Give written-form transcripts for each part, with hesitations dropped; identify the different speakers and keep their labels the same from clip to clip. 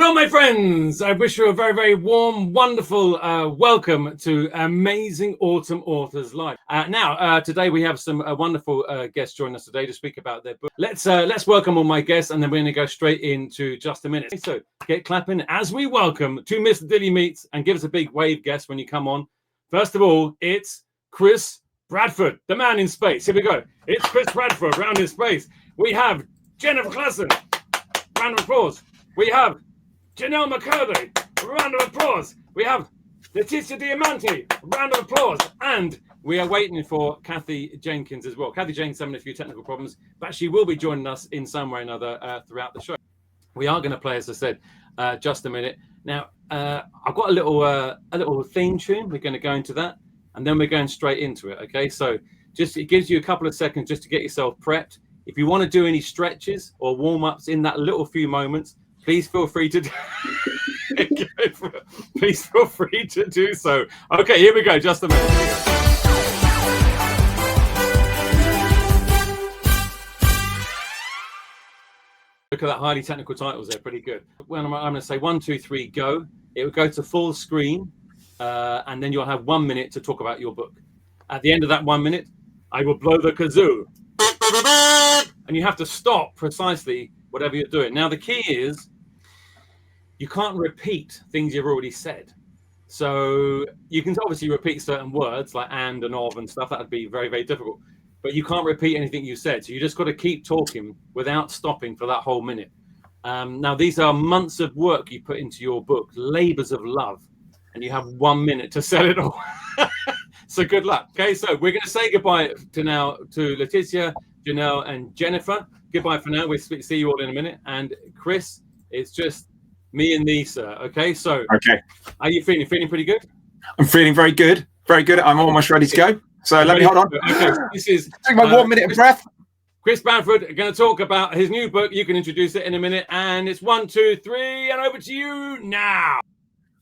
Speaker 1: Hello, my friends. I wish you a very, very warm, wonderful welcome to Amazing Autumn Authors Live. Today we have some wonderful guests joining us today to speak about their book. Let's welcome all my guests, and then we're going to go straight into just a minute. So get clapping as we welcome to Mr. Dilly Meets, and give us a big wave, guest, when you come on. First of all, it's Chris Bradford, the man in space. Here we go. It's Chris Bradford, round in space. We have Jennifer Claessen. Round of applause. We have Janelle McCurdy, round of applause. We have Letizia Diamante, round of applause. And we are waiting for Cathy Jenkins as well. Cathy Jenkins having a few technical problems, but she will be joining us in some way or another throughout the show. We are going to play, as I said, just a minute. Now, I've got a little theme tune. We're going to go into that, and then we're going straight into it, okay? So it gives you a couple of seconds just to get yourself prepped. If you want to do any stretches or warm-ups in that little few moments, please feel free to do so. Okay, here we go. Just a minute. Look at that highly technical titles there. Pretty good. When I'm going to say 1, 2, 3, go. It will go to full screen, and then you'll have 1 minute to talk about your book. At the end of that 1 minute, I will blow the kazoo, and you have to stop precisely whatever you're doing. Now, the key is, you can't repeat things you've already said. So you can obviously repeat certain words like and of and stuff. That would be very, very difficult. But you can't repeat anything you said. So you just got to keep talking without stopping for that whole minute. Now, these are months of work you put into your book, labors of love, and you have 1 minute to sell it all. So good luck. Okay, so we're going to say goodbye to Letizia, Janelle, and Jennifer. Goodbye for now. We'll see you all in a minute. And Chris, it's just me and thee, sir. Okay, so
Speaker 2: okay.
Speaker 1: Are you feeling pretty good?
Speaker 2: I'm feeling very good. Very good. I'm almost ready to go. So let me hold on.
Speaker 1: Okay, this is
Speaker 2: take my 1 minute of breath.
Speaker 1: Chris Bradford going to talk about his new book. You can introduce it in a minute. And it's 1, 2, 3, and over to you now.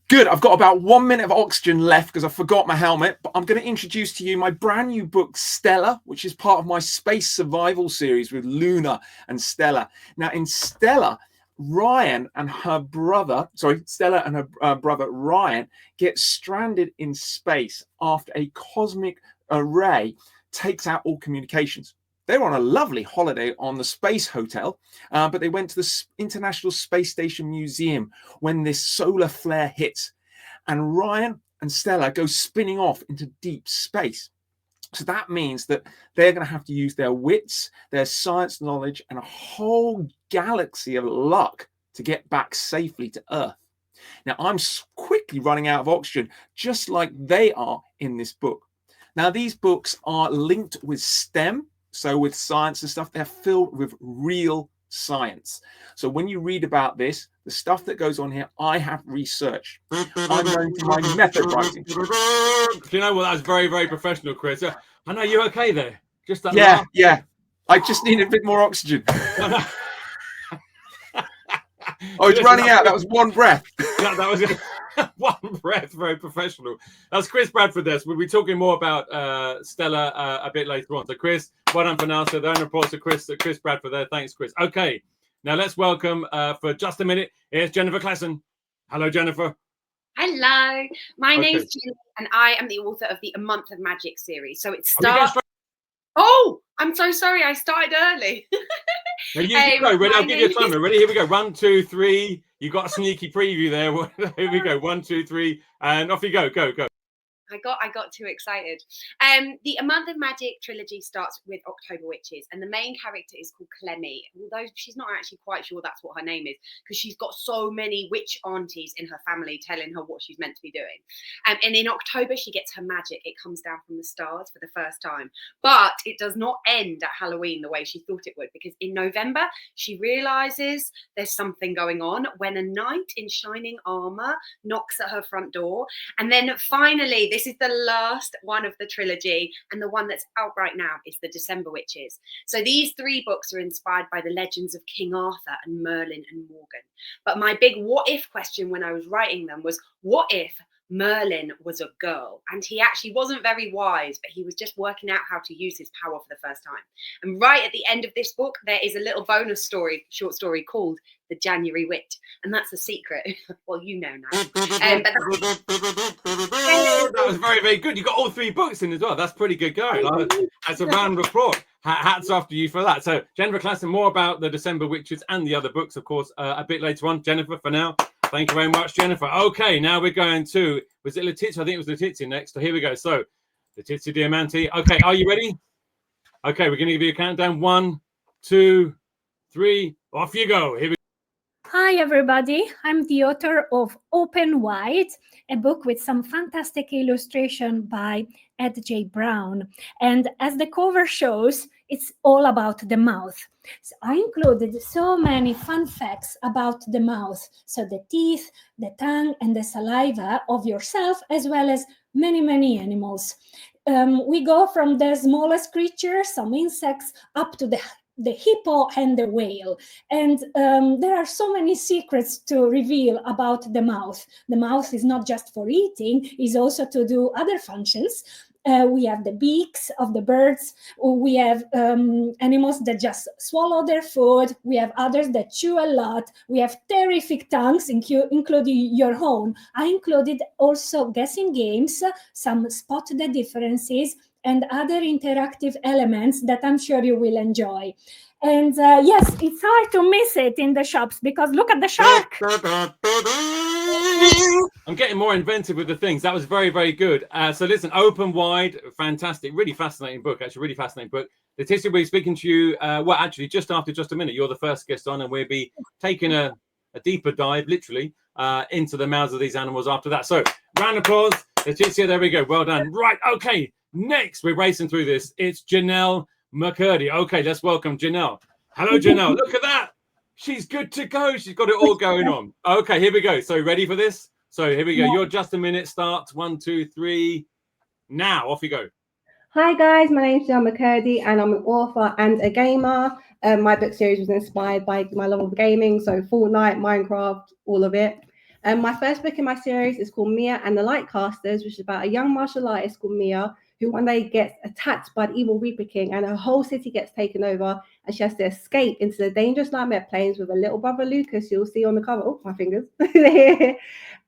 Speaker 2: Good. I've got about 1 minute of oxygen left because I forgot my helmet. But I'm going to introduce to you my brand new book, Stella, which is part of my space survival series with Luna and Stella. Now, in Stella, Stella and her brother Ryan get stranded in space after a cosmic ray takes out all communications. They were on a lovely holiday on the Space Hotel, but they went to the International Space Station Museum when this solar flare hits, and Ryan and Stella go spinning off into deep space. So that means that they're going to have to use their wits, their science knowledge, and a whole galaxy of luck to get back safely to Earth. Now, I'm quickly running out of oxygen, just like they are in this book. Now, these books are linked with STEM, so with science and stuff. They're filled with real science. So when you read about this, the stuff that goes on here, I have researched. I'm going to my method writing.
Speaker 1: Do you know what? That was very, very professional, Chris. I know you're okay there. Just that.
Speaker 2: Yeah. I just needed a bit more oxygen. I was running out. That was one breath.
Speaker 1: That was one breath. Very professional. That's Chris Bradford there. So we'll be talking more about Stella a bit later on. So Chris, well done for now. So then, of course, to Chris Bradford there. Thanks, Chris. Okay. Now let's welcome for just a minute. Here's Jennifer Claessen. Hello, Jennifer.
Speaker 3: Hello. My name's Janelle, and I am the author of the A Month of Magic series. So it starts. Oh, I'm so sorry. I started early.
Speaker 1: Now you go. Ready? I'll give you a timer. Ready? Here we go. 1, 2, 3. You got a sneaky preview there. Here we go. 1, 2, 3, and off you go. Go.
Speaker 3: I got too excited. The A Month of Magic trilogy starts with October Witches, and the main character is called Clemmy, although she's not actually quite sure that's what her name is, because she's got so many witch aunties in her family telling her what she's meant to be doing. And in October, she gets her magic. It comes down from the stars for the first time. But it does not end at Halloween the way she thought it would, because in November, she realizes there's something going on when a knight in shining armor knocks at her front door. And then finally, this is the last one of the trilogy, and the one that's out right now is the December Witches. So these 3 books are inspired by the legends of King Arthur and Merlin and Morgan. But my big what if question when I was writing them was, what if Merlin was a girl, and he actually wasn't very wise, but he was just working out how to use his power for the first time. And right at the end of this book, there is a little bonus story, short story called The January Witch, and that's a secret. Well, you know now.
Speaker 1: That was very, very good. You got all 3 books in as well. That's pretty good going. That's a round of applause. Hats off to you for that. So, Jennifer Claessen, more about the December Witches and the other books, of course, a bit later on. Jennifer, for now, thank you very much, Jennifer. Okay, now we're going to, was it Letizia? I think it was Letizia next. So here we go. So, Letizia Diamante. Okay, are you ready? Okay, we're going to give you a countdown. 1, 2, 3. Off you go. Here we go.
Speaker 4: Hi, everybody. I'm the author of Open Wide, a book with some fantastic illustration by Ed J. Brown. And as the cover shows, it's all about the mouth. So I included so many fun facts about the mouth. So the teeth, the tongue, and the saliva of yourself, as well as many, many animals. We go from the smallest creatures, some insects, up to the hippo and the whale. And there are so many secrets to reveal about the mouth. The mouth is not just for eating, it's also to do other functions. We have the beaks of the birds. We have animals that just swallow their food. We have others that chew a lot. We have terrific tongues, including your own. I included also guessing games, some spot the differences, and other interactive elements that I'm sure you will enjoy. And yes, it's hard to miss it in the shops because look at the shark.
Speaker 1: I'm getting more inventive with the things. That was very, very good. So listen, Open Wide, fantastic, really fascinating book, actually, really fascinating book. Letizia, we'll be speaking to you, well, actually, just after just a minute. You're the first guest on, and we'll be taking a deeper dive, literally, into the mouths of these animals after that. So, round of applause. Letizia, there we go. Well done. Right, okay. Next, we're racing through this. It's Janelle McCurdy. Okay, let's welcome Janelle. Hello, Janelle. Look at that. She's good to go. She's got it all going on. Okay, here we go. So, ready for this? So, here we go. You're just a minute. Start. 1, 2, 3. Now, off you go.
Speaker 5: Hi, guys. My name's Janelle McCurdy, and I'm an author and a gamer. My book series was inspired by my love of gaming, so Fortnite, Minecraft, all of it. My first book in my series is called Mia and the Lightcasters, which is about a young martial artist called Mia, who one day gets attacked by the evil Reaper King, and her whole city gets taken over, and she has to escape into the dangerous nightmare plains with her little brother Lucas, you'll see on the cover. Oh, my fingers.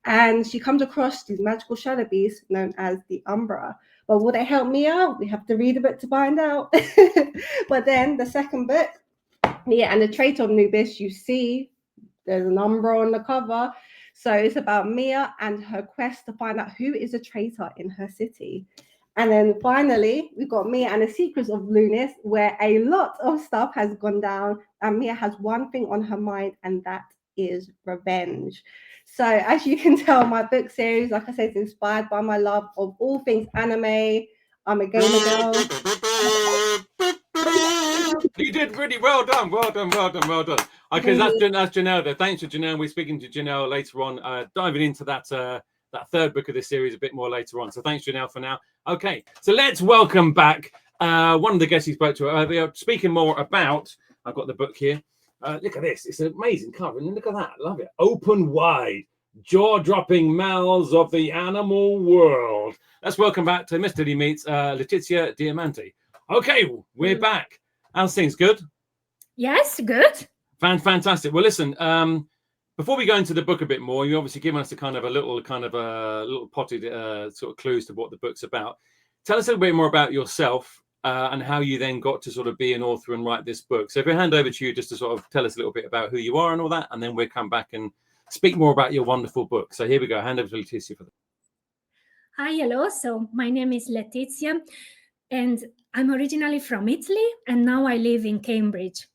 Speaker 5: And she comes across these magical shadow beasts known as the Umbra. But will they help Mia? We have to read a bit to find out. But then the second book, Mia and the Traitor of Nubis, you see there's an Umbra on the cover. So it's about Mia and her quest to find out who is a traitor in her city. And then finally, we've got Mia and the Secrets of Lunis, where a lot of stuff has gone down, and Mia has one thing on her mind, and that is revenge. So as you can tell, my book series, like I said, is inspired by my love of all things anime. I'm a gamer girl.
Speaker 1: You did really well done. Well done. Okay, that's Janelle there. Thanks for Janelle. We're speaking to Janelle later on, diving into that third book of this series a bit more later on. So thanks, Janelle, for now. Okay, so let's welcome back one of the guests you spoke to. We are speaking more about, I've got the book here. Look at this. It's an amazing cover. And look at that. Love it. Open Wide. Jaw-dropping mouths of the animal world. Let's welcome back to Miss Dilly Meets Letizia Diamante. Okay, we're back. How's things? Good?
Speaker 4: Yes, good.
Speaker 1: Fantastic. Well, listen, before we go into the book a bit more, you obviously given us a little potted sort of clues to what the book's about. Tell us a little bit more about yourself and how you then got to sort of be an author and write this book. So if I hand over to you just to sort of tell us a little bit about who you are and all that, and then we'll come back and speak more about your wonderful book. So here we go. Hand over to Letizia for that.
Speaker 4: Hi, hello. So my name is Letizia, and I'm originally from Italy, and now I live in Cambridge.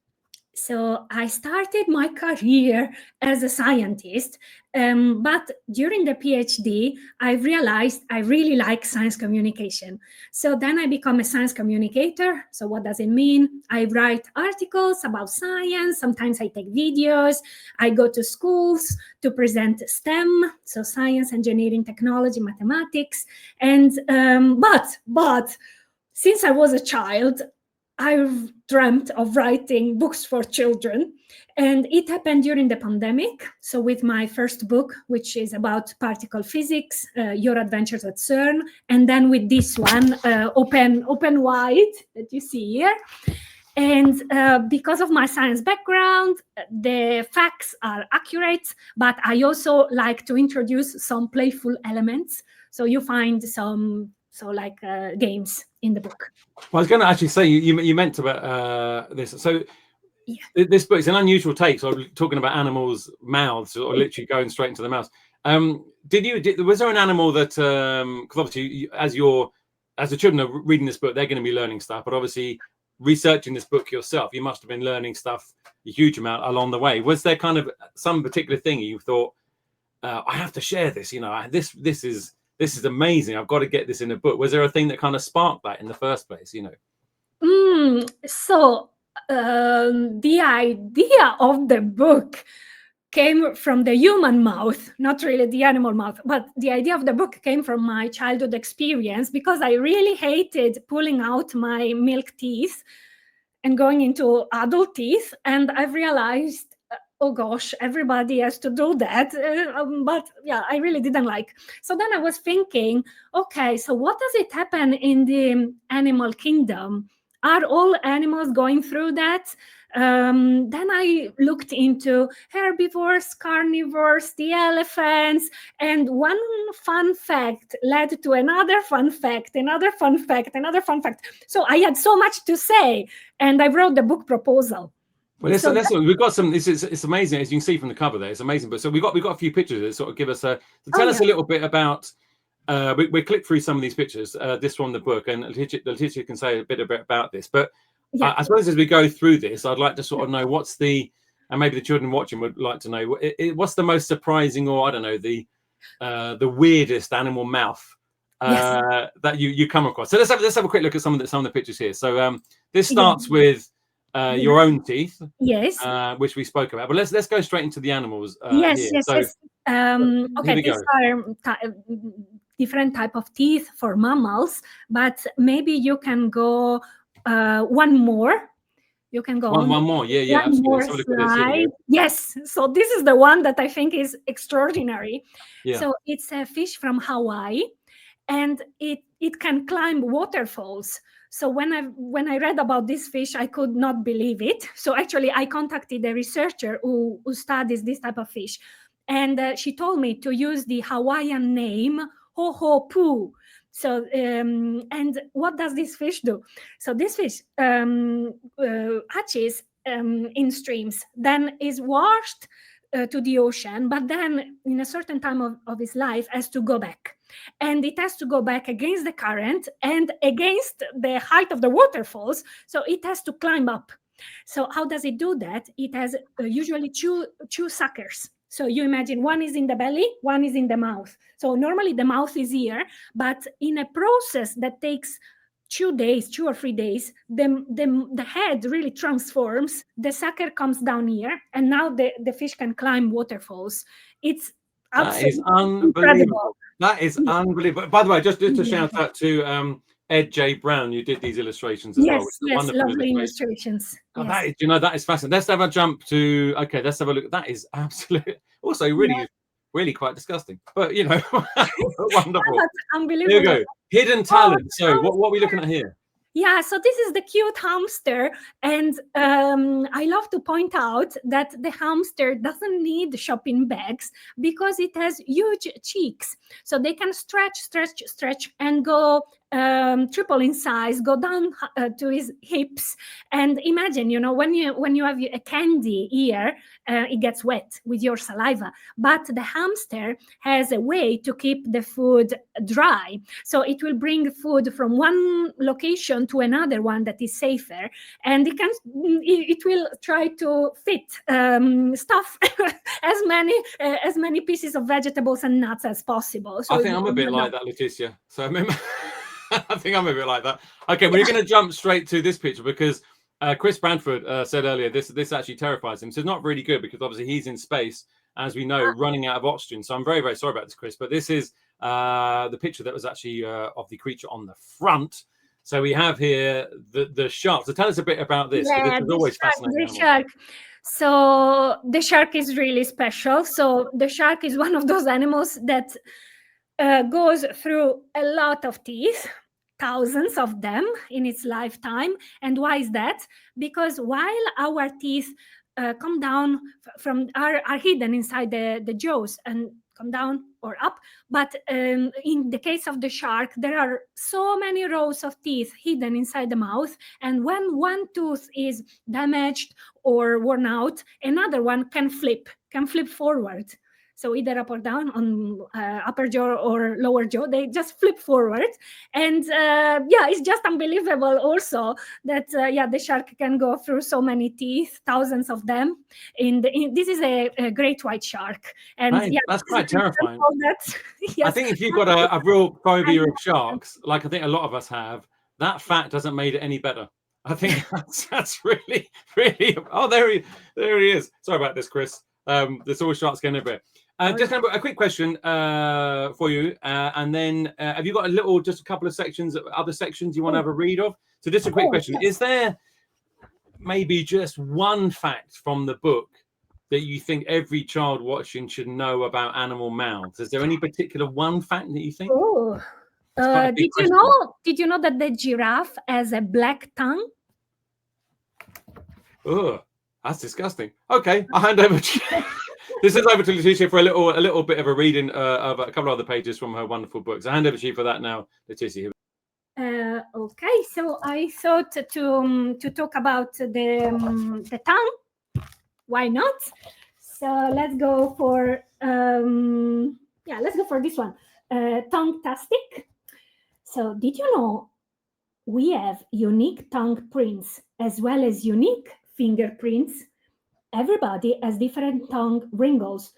Speaker 4: So I started my career as a scientist, but during the PhD, I realized I really like science communication. So then I become a science communicator. So what does it mean? I write articles about science. Sometimes I take videos. I go to schools to present STEM, so science, engineering, technology, mathematics. And but since I was a child, I've dreamt of writing books for children, and it happened during the pandemic. So with my first book, which is about particle physics, Your Adventures at CERN, and then with this one, Open Wide, that you see here. And because of my science background, the facts are accurate, but I also like to introduce some playful elements. So you find some games in the book.
Speaker 1: Well, I was going to actually say you meant about this. So this book is an unusual take. So talking about animals' mouths, or literally going straight into the mouth. Was there an animal that? Because obviously, as the children are reading this book, they're going to be learning stuff. But obviously, researching this book yourself, you must have been learning stuff a huge amount along the way. Was there kind of some particular thing you thought, I have to share this? This is amazing. I've got to get this in a book. Was there a thing that kind of sparked that in the first place?
Speaker 4: So the idea of the book came from the human mouth, not really the animal mouth, but the idea of the book came from my childhood experience, because I really hated pulling out my milk teeth and going into adult teeth. And I've realized, oh gosh, everybody has to do that. But yeah, I really didn't like. So then I was thinking, okay, so what does it happen in the animal kingdom? Are all animals going through that? Then I looked into herbivores, carnivores, the elephants, and one fun fact led to another fun fact, another fun fact, another fun fact. So I had so much to say, and I wrote the book proposal.
Speaker 1: Well, listen, we've got some. It's amazing, as you can see from the cover there. It's amazing. But so we've got a few pictures that sort of give us tell us a little bit about. We click through some of these pictures. This from the book, and Letizia can say a bit about this. But I suppose as we go through this, I'd like to sort of know and maybe the children watching would like to know what's the most surprising, or I don't know, the weirdest animal mouth that you come across. So let's have a quick look at some of the pictures here. So this starts with your own teeth, which we spoke about. But let's go straight into the animals.
Speaker 4: Yes. Okay, these are different type of teeth for mammals, but maybe you can go one more. You can go
Speaker 1: one more. Yeah, absolutely.
Speaker 4: Slide. Yes. So this is the one that I think is extraordinary. Yeah. So it's a fish from Hawaii, and it can climb waterfalls. So when I read about this fish, I could not believe it. So actually, I contacted a researcher who studies this type of fish, and she told me to use the Hawaiian name Hohopu. So and what does this fish do? So this fish hatches in streams, then is washed to the ocean, but then in a certain time of his life has to go back. And it has to go back against the current and against the height of the waterfalls. So it has to climb up. So how does it do that? It has usually two suckers. So you imagine one is in the belly, one is in the mouth. So normally the mouth is here, but in a process that takes 2 or 3 days, the head really transforms. The sucker comes down here, and now the fish can climb waterfalls. It's absolutely incredible.
Speaker 1: That is unbelievable. By the way, just to shout out to Ed J. Brown, you did these illustrations as well.
Speaker 4: Yes, lovely illustrations.
Speaker 1: Oh, that is fascinating. Let's have a jump to. Okay, let's have a look. That is absolutely also really quite disgusting, but wonderful.
Speaker 4: That's unbelievable.
Speaker 1: Here we go. Hidden talent. So what are we looking at here?
Speaker 4: Yeah, so this is the cute hamster, and I love to point out that the hamster doesn't need shopping bags because it has huge cheeks, so they can stretch, and go triple in size, go down to his hips. And imagine, when you have a candy here, it gets wet with your saliva, but the hamster has a way to keep the food dry, so it will bring food from one location to another one that is safer, and it will try to fit stuff as many pieces of vegetables and nuts as possible. So
Speaker 1: I think I'm a bit like that, Letizia. So I remember I think I'm a bit like that. Okay, we're going to jump straight to this picture because Chris Bradford said earlier this actually terrifies him. So it's not really good because obviously he's in space, as we know, running out of oxygen. So I'm very, very sorry about this, Chris. But this is the picture that was actually of the creature on the front. So we have here the shark. So tell us a bit about this.
Speaker 4: Yeah,
Speaker 1: This is always fascinating.
Speaker 4: the shark. So the shark is really special. So the shark is one of those animals that goes through a lot of teeth, thousands of them in its lifetime. And why is that? Because while our teeth come down are hidden inside the jaws and come down or up, but in the case of the shark, there are so many rows of teeth hidden inside the mouth, and when one tooth is damaged or worn out, another one can flip forward. So either up or down on upper jaw or lower jaw, they just flip forward. And it's just unbelievable also that the shark can go through so many teeth, thousands of them. This is a great white shark. And
Speaker 1: Right, that's quite terrifying.
Speaker 4: Yes.
Speaker 1: I think if you've got a real phobia of sharks, like I think a lot of us have, that fact doesn't make it any better. I think that's really, really. Oh, there he is. Sorry about this, Chris. There's always sharks getting everywhere. Just a quick question for you, and then have you got just a couple of sections, other sections you want to have a read of? So just a quick question: is there maybe just one fact from the book that you think every child watching should know about animal mouths? Is there any particular one fact that you think?
Speaker 4: Oh, did you know that the giraffe has a black tongue?
Speaker 1: Oh, that's disgusting. Okay, I'll hand over to you. This is over to Letizia for a little bit of a reading of a couple of other pages from her wonderful books. I hand over to you for that now, Letizia.
Speaker 4: Okay, so I thought to talk about the tongue. Why not? So let's go for this one. Tongue-tastic. So did you know we have unique tongue prints as well as unique fingerprints? Everybody has different tongue wrinkles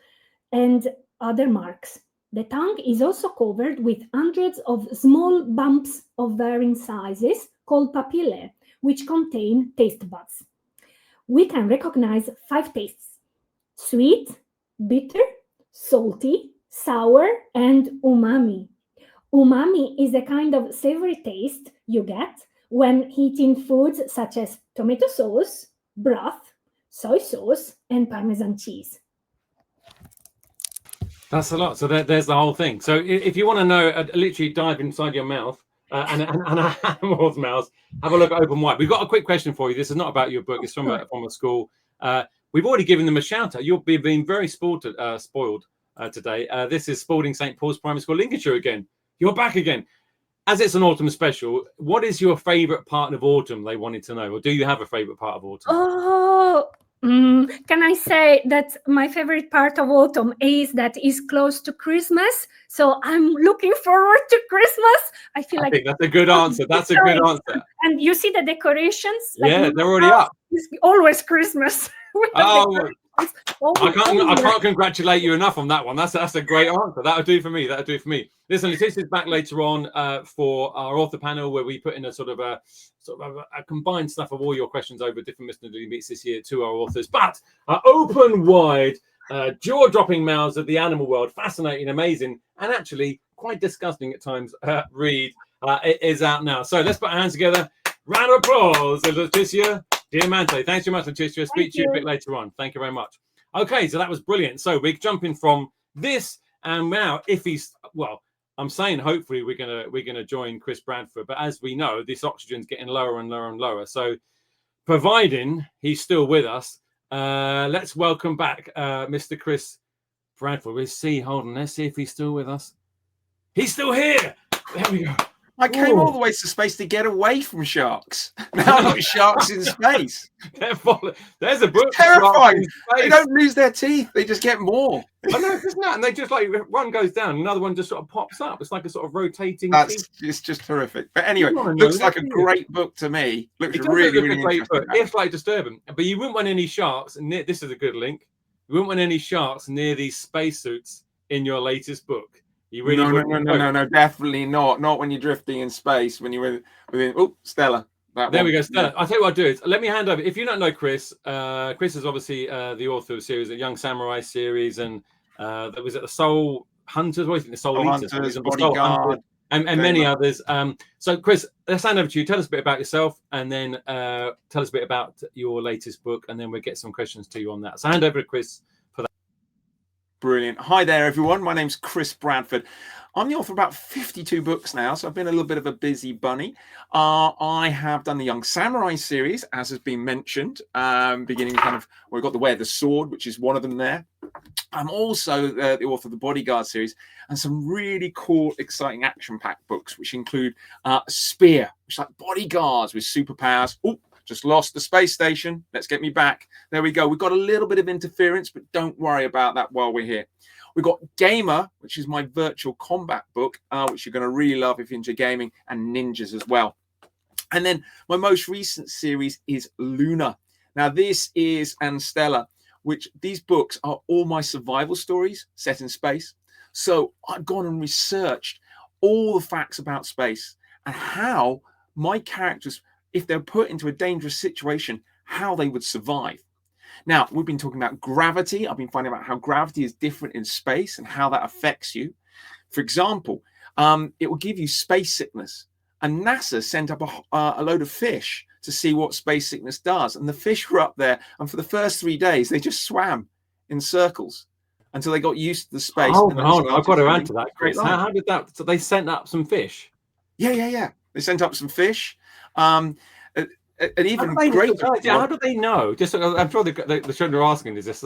Speaker 4: and other marks. The tongue is also covered with hundreds of small bumps of varying sizes called papillae, which contain taste buds. We can recognize 5 tastes: sweet, bitter, salty, sour, and umami. Umami is a kind of savory taste you get when eating foods such as tomato sauce, broth, soy sauce, and Parmesan cheese.
Speaker 1: That's a lot. So there's the whole thing. So if you want to know, literally dive inside your mouth and an animal's mouth, have a look at Open Wide. We've got a quick question for you. This is not about your book. It's from a school. We've already given them a shout out. You're being very spoiled today. This is Spalding St. Paul's Primary School, Lincolnshire again. You're back again. As it's an autumn special, what is your favourite part of autumn? They wanted to know. Or do you have a favourite part of autumn?
Speaker 4: Oh, can I say that my favorite part of autumn is that it's close to Christmas? So I'm looking forward to Christmas. I think
Speaker 1: that's a good answer. That's a good answer.
Speaker 4: And you see the decorations?
Speaker 1: Yeah, they're already up.
Speaker 4: It's always Christmas.
Speaker 1: Oh, I can't congratulate you enough on that one. That's a great answer. That'll do for me. Listen, Letitia's back later on for our author panel, where we put in a sort of a combined stuff of all your questions over different Mr. Dilly meets this year to our authors. But Open Wide, jaw-dropping mouths of the animal world, fascinating, amazing, and actually quite disgusting at times. Read is out now. So let's put our hands together. Round of applause, Letizia. Diamante, thanks very much, Letizia. Speak to you a bit later on. Thank you very much. Okay, so that was brilliant. So we're jumping from this, and now if he's I'm saying hopefully we're gonna join Chris Bradford, but as we know, this oxygen's getting lower and lower and lower. So providing he's still with us, let's welcome back Mr. Chris Bradford. Let's see. Hold on. Let's see if he's still with us. He's still here. There we go.
Speaker 2: I came all the way to space to get away from sharks. Now I've got sharks in space.
Speaker 1: There's a book.
Speaker 2: It's terrifying. They don't lose their teeth. They just get more.
Speaker 1: I know, isn't that? And they just one goes down, another one just sort of pops up. It's like a sort of rotating.
Speaker 2: It's just terrific. But anyway, looks like a great book to me. Looks really, really great book.
Speaker 1: It's like disturbing. But you wouldn't want any sharks near. This is a good link. You wouldn't want any sharks near these spacesuits in your latest book. You really
Speaker 2: no, definitely not. Not when you're drifting in space. When you're within Stella.
Speaker 1: There we go, Stella. I'll tell you what I'll do is let me hand over. If you don't know Chris, Chris is obviously the author of the series, a Young Samurai series, and that was at the Soul Hunters. What do you think? The Soul Eaters,
Speaker 2: Hunters, Bodyguard,
Speaker 1: and many others. So, Chris, let's hand over to you. Tell us a bit about yourself, and then tell us a bit about your latest book, and then we'll get some questions to you on that. So, hand over to Chris for that.
Speaker 2: Brilliant. Hi there, everyone. My name's Chris Bradford. I'm the author of about 52 books now, so I've been a little bit of a busy bunny. I have done the Young Samurai series, as has been mentioned, beginning kind of, we've got The Way of the Sword, which is one of them there. I'm also the author of the Bodyguard series and some really cool, exciting action-packed books, which include Spear, which is like bodyguards with superpowers. Oh, just lost the space station. Let's get me back. There we go. We've got a little bit of interference, but don't worry about that while we're here. We've got Gamer, which is my virtual combat book, which you're going to really love if you enjoy gaming, and ninjas as well. And then my most recent series is Luna. Now, this is Stella, which these books are all my survival stories set in space. So I've gone and researched all the facts about space and how my characters, if they're put into a dangerous situation, how they would survive. Now, we've been talking about gravity. I've been finding out how gravity is different in space and how that affects you. For example, it will give you space sickness. And NASA sent up a load of fish to see what space sickness does. And the fish were up there. And for the first 3 days, they just swam in circles until they got used to the space.
Speaker 1: Hold on. I've got to add to that, Chris. How did that? So they sent up some fish?
Speaker 2: Yeah. They sent up some fish. And even
Speaker 1: how do they know? Just, I'm sure the children are asking this.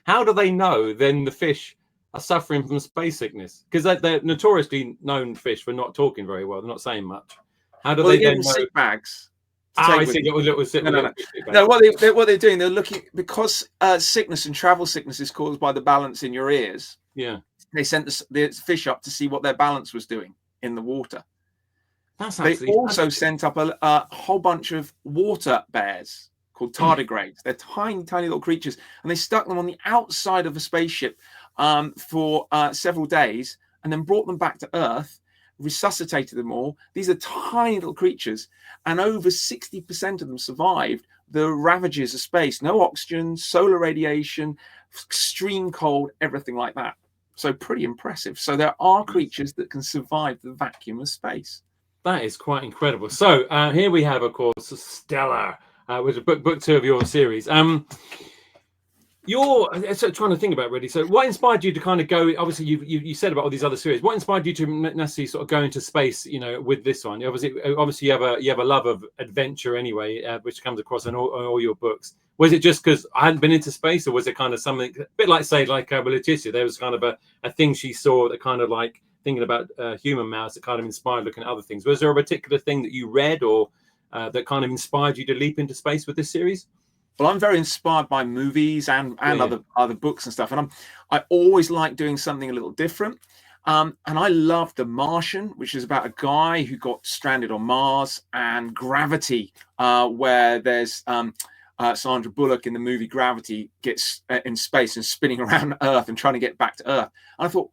Speaker 1: How do they know then the fish are suffering from space sickness? Because they're notoriously known fish for not talking very well. They're not saying much. How do they then know?
Speaker 2: Sick bags.
Speaker 1: I see.
Speaker 2: No, what they're doing, they're looking, because sickness and travel sickness is caused by the balance in your ears.
Speaker 1: Yeah.
Speaker 2: They sent the fish up to see what their balance was doing in the water. They also sent up a whole bunch of water bears called tardigrades. They're tiny, tiny little creatures, and they stuck them on the outside of a spaceship for several days, and then brought them back to Earth, resuscitated them all. These are tiny little creatures, and over 60% of them survived the ravages of space. No oxygen, solar radiation, extreme cold, everything like that. So pretty impressive. So there are creatures that can survive the vacuum of space.
Speaker 1: That is quite incredible. So here we have, of course, Stella, which is book 2 of your series. You're trying to think about, really. So what inspired you to kind of go? Obviously, you said about all these other series. What inspired you to necessarily sort of go into space? With this one, obviously you have a love of adventure anyway, which comes across in all your books. Was it just because I hadn't been into space, or was it kind of something a bit like, say, like with Letizia? There was kind of a thing she saw that kind of like thinking about human mouths that kind of inspired looking at other things. Was there a particular thing that you read or that kind of inspired you to leap into space with this series?
Speaker 2: Well, I'm very inspired by movies and other books and stuff, and I always like doing something a little different. And I love The Martian, which is about a guy who got stranded on Mars, and Gravity, where there's Sandra Bullock in the movie Gravity gets in space and spinning around Earth and trying to get back to Earth. And I thought,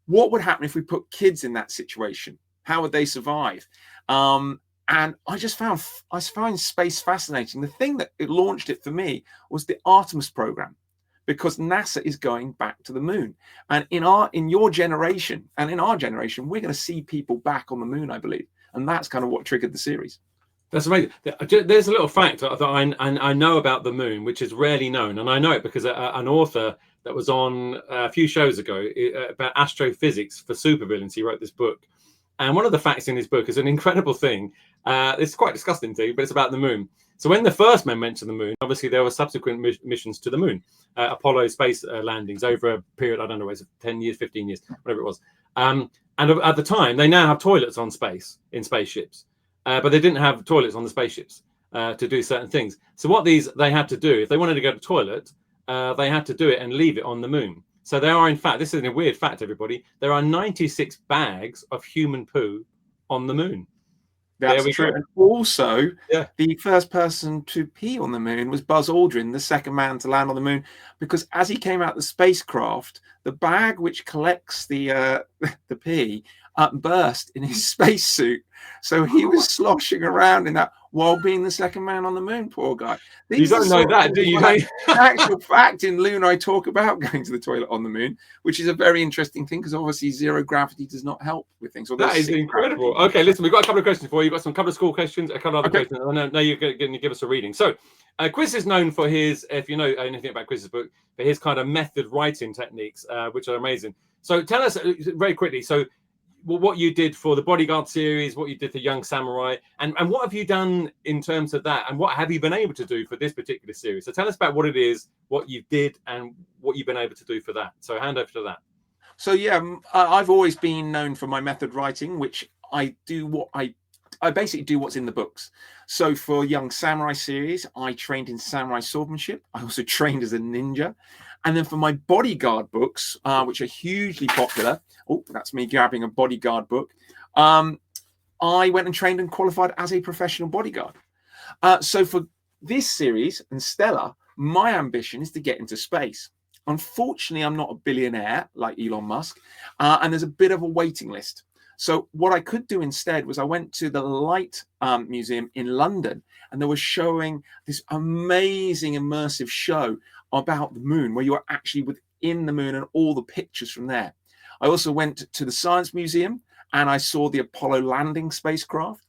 Speaker 2: what would happen if we put kids in that situation? How would they survive? And I find space fascinating. The thing that launched it for me was the Artemis program, because NASA is going back to the moon. And in your generation and in our generation, we're going to see people back on the moon, I believe. And that's kind of what triggered the series. That's amazing.
Speaker 1: There's a little fact that I know about the moon, which is rarely known. And I know it because an author that was on a few shows ago about astrophysics for supervillains, he wrote this book. And one of the facts in his book is an incredible thing. It's quite disgusting too, but it's about the moon. So when the first men went to the moon, obviously there were subsequent missions to the moon, Apollo space landings over a period, I don't know, 10 years, 15 years, whatever it was. And at the time, they now have toilets in spaceships, but they didn't have toilets on the spaceships to do certain things. So what they had to do, if they wanted to go to the toilet, they had to do it and leave it on the moon. So there are, in fact, this is a weird fact, everybody, there are 96 bags of human poo on the moon.
Speaker 2: That's true. And also, the first person to pee on the moon was Buzz Aldrin, the second man to land on the moon, because as he came out the spacecraft, the bag which collects the pee burst in his spacesuit. So he was sloshing around in that while being the second man on the moon, poor guy.
Speaker 1: You don't know that, do you?
Speaker 2: Actual fact, in Luna, I talk about going to the toilet on the moon, which is a very interesting thing because obviously zero gravity does not help with things.
Speaker 1: That is incredible. Gravity. Okay, listen, we've got a couple of questions for you. You've got some couple of school questions, a couple of other questions. I know you're going to give us a reading. So, Chris is known for his, if you know anything about Chris's book, for his kind of method writing techniques, which are amazing. So tell us very quickly, so what you did for the Bodyguard series, what you did for Young Samurai, and what have you done in terms of that, and what have you been able to do for this particular series? So tell us about what it is, what you did, and what you've been able to do for that. So hand over to that.
Speaker 2: So yeah, I've always been known for my method writing, which I basically do what's in the books. So for Young Samurai series, I trained in samurai swordsmanship. I also trained as a ninja. And then for my Bodyguard books, which are hugely popular, oh, that's me grabbing a Bodyguard book. I went and trained and qualified as a professional bodyguard. So for this series and Stella, my ambition is to get into space. Unfortunately, I'm not a billionaire like Elon Musk, and there's a bit of a waiting list. So what I could do instead was I went to the Light Museum in London, and they were showing this amazing immersive show about the moon, where you are actually within the moon and all the pictures from there. I also went to the Science Museum and I saw the Apollo landing spacecraft.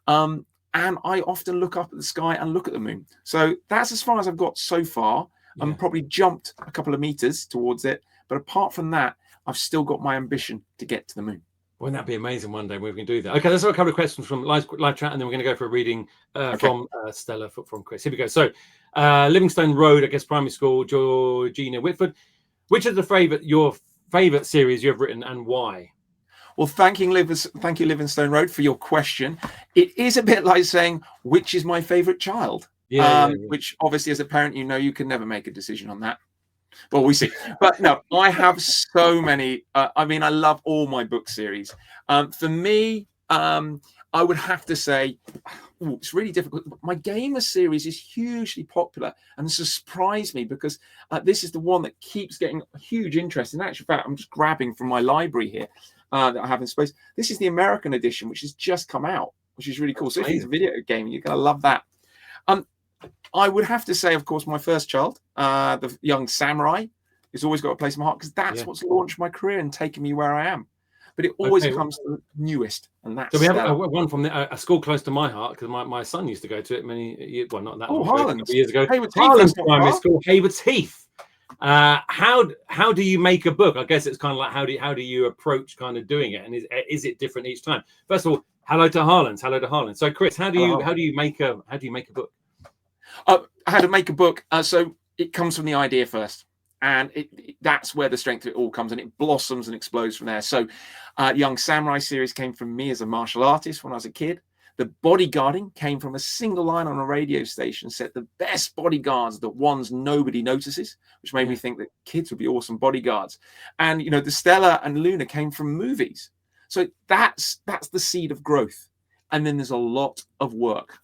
Speaker 2: And I often look up at the sky and look at the moon. So that's as far as I've got so far. Yeah. I'm probably jumped a couple of meters towards it. But apart from that, I've still got my ambition to get to the moon.
Speaker 1: Wouldn't that be amazing one day when we can do that? Okay, let's have a couple of questions from live chat, and then we're going to go for a reading from Stella from Chris. Here we go. So, Livingstone Road, I guess, primary school, Georgina Whitford. Which is your favorite series you've written, and why?
Speaker 2: Well, thank you, Livingstone Road, for your question. It is a bit like saying, which is my favorite child? Yeah. Which obviously, as a parent, you can never make a decision on that. Well, we see. But no, I have so many. I mean, I love all my book series. For me, I would have to say, it's really difficult. My Gamer series is hugely popular, and this has surprised me because this is the one that keeps getting a huge interest. In actual fact, I'm just grabbing from my library here that I have in space. This is the American edition, which has just come out, which is really cool. So if it's a video game, you're going to love that. I would have to say, of course, my first child, the Young Samurai, has always got a place in my heart because that's what's launched my career and taken me where I am. But it always comes to the newest, and that's.
Speaker 1: So we have one from a school close to my heart because my son used to go to it many years. Well, not that long ago, years ago. Harlan's primary school, Haywards Heath. How do you make a book? I guess it's kind of like how do you approach kind of doing it, and is it different each time? First of all, hello to Harlan's. So Chris, how do you make a book?
Speaker 2: How to make a book. So it comes from the idea first, and that's where the strength of it all comes, and it blossoms and explodes from there. So Young Samurai series came from me as a martial artist when I was a kid. The bodyguarding came from a single line on a radio station, said the best bodyguards, the ones nobody notices, which made me think that kids would be awesome bodyguards. And the Stella and Luna came from movies. So that's the seed of growth. And then there's a lot of work.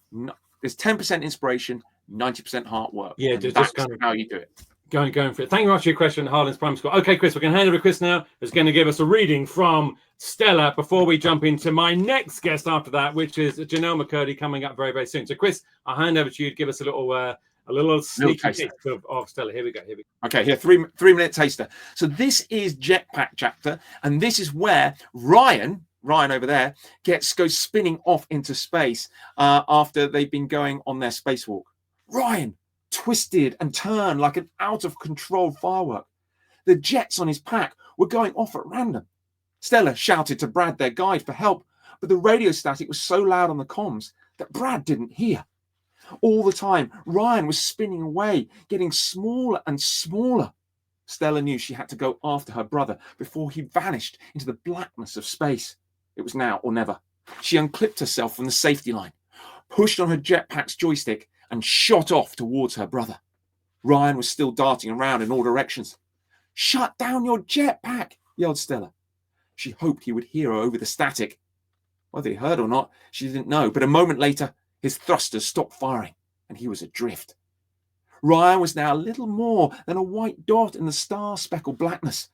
Speaker 2: There's 10% inspiration, 90% hard work. Yeah, that's kind of how you do it.
Speaker 1: Going for it. Thank you very much for your question, Harlan's Primary School. Okay, Chris, we're going to hand over to Chris now, who's going to give us a reading from Stella before we jump into my next guest after that, which is Janelle McCurdy, coming up very, very soon. So, Chris, I'll hand over to you to give us a little sneaky taste of Stella. Here we go.
Speaker 2: Okay, here, 3-minute taster. So this is Jetpack chapter, and this is where Ryan over there goes spinning off into space after they've been going on their spacewalk. Ryan twisted and turned like an out-of-control firework. The jets on his pack were going off at random. Stella shouted to Brad, their guide, for help, but the radio static was so loud on the comms that Brad didn't hear. All the time, Ryan was spinning away, getting smaller and smaller. Stella knew she had to go after her brother before he vanished into the blackness of space. It was now or never. She unclipped herself from the safety line, pushed on her jetpack's joystick, and shot off towards her brother. Ryan was still darting around in all directions. "Shut down your jetpack," yelled Stella. She hoped he would hear her over the static. Whether he heard or not, she didn't know, but a moment later, his thrusters stopped firing, and he was adrift. Ryan was now little more than a white dot in the star-speckled blackness.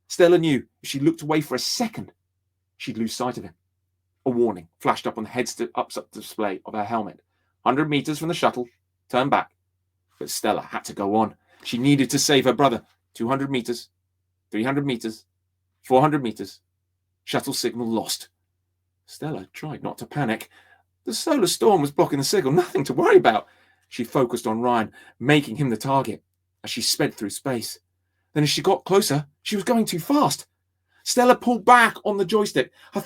Speaker 2: Stella knew if she looked away for a second, she'd lose sight of him. A warning flashed up on the heads-up display of her helmet. 100 meters from the shuttle, turn back. But Stella had to go on. She needed to save her brother. 200 meters, 300 meters, 400 meters. Shuttle signal lost. Stella tried not to panic. The solar storm was blocking the signal, nothing to worry about. She focused on Ryan, making him the target as she sped through space. Then as she got closer, she was going too fast. Stella pulled back on the joystick. Her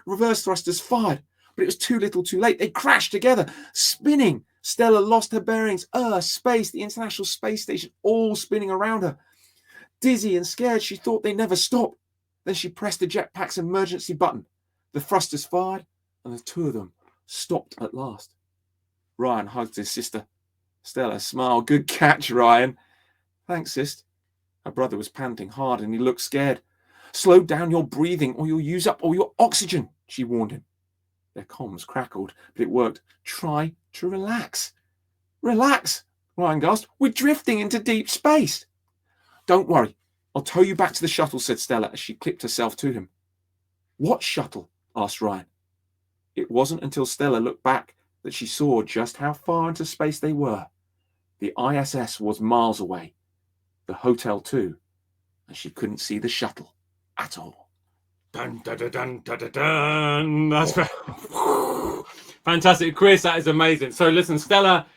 Speaker 2: reverse thrusters fired, but it was too little too late. They crashed together, spinning. Stella lost her bearings. Earth, space, the International Space Station, all spinning around her. Dizzy and scared, she thought they'd never stop. Then she pressed the jetpack's emergency button. The thrusters fired, and the two of them stopped at last. Ryan hugged his sister. Stella smiled. Good catch, Ryan. Thanks, sis. Her brother was panting hard, and he looked scared. Slow down your breathing, or you'll use up all your oxygen, she warned him. Their comms crackled, but it worked. Try to relax. Relax, Ryan gasped. We're drifting into deep space. Don't worry. I'll tow you back to the shuttle, said Stella as she clipped herself to him. What shuttle? Asked Ryan. It wasn't until Stella looked back that she saw just how far into space they were. The ISS was miles away. The hotel too. And she couldn't see the shuttle at all.
Speaker 1: Dun, dun, dun, dun, dun, dun, dun. That's fantastic, Chris. That is amazing. So listen, Stella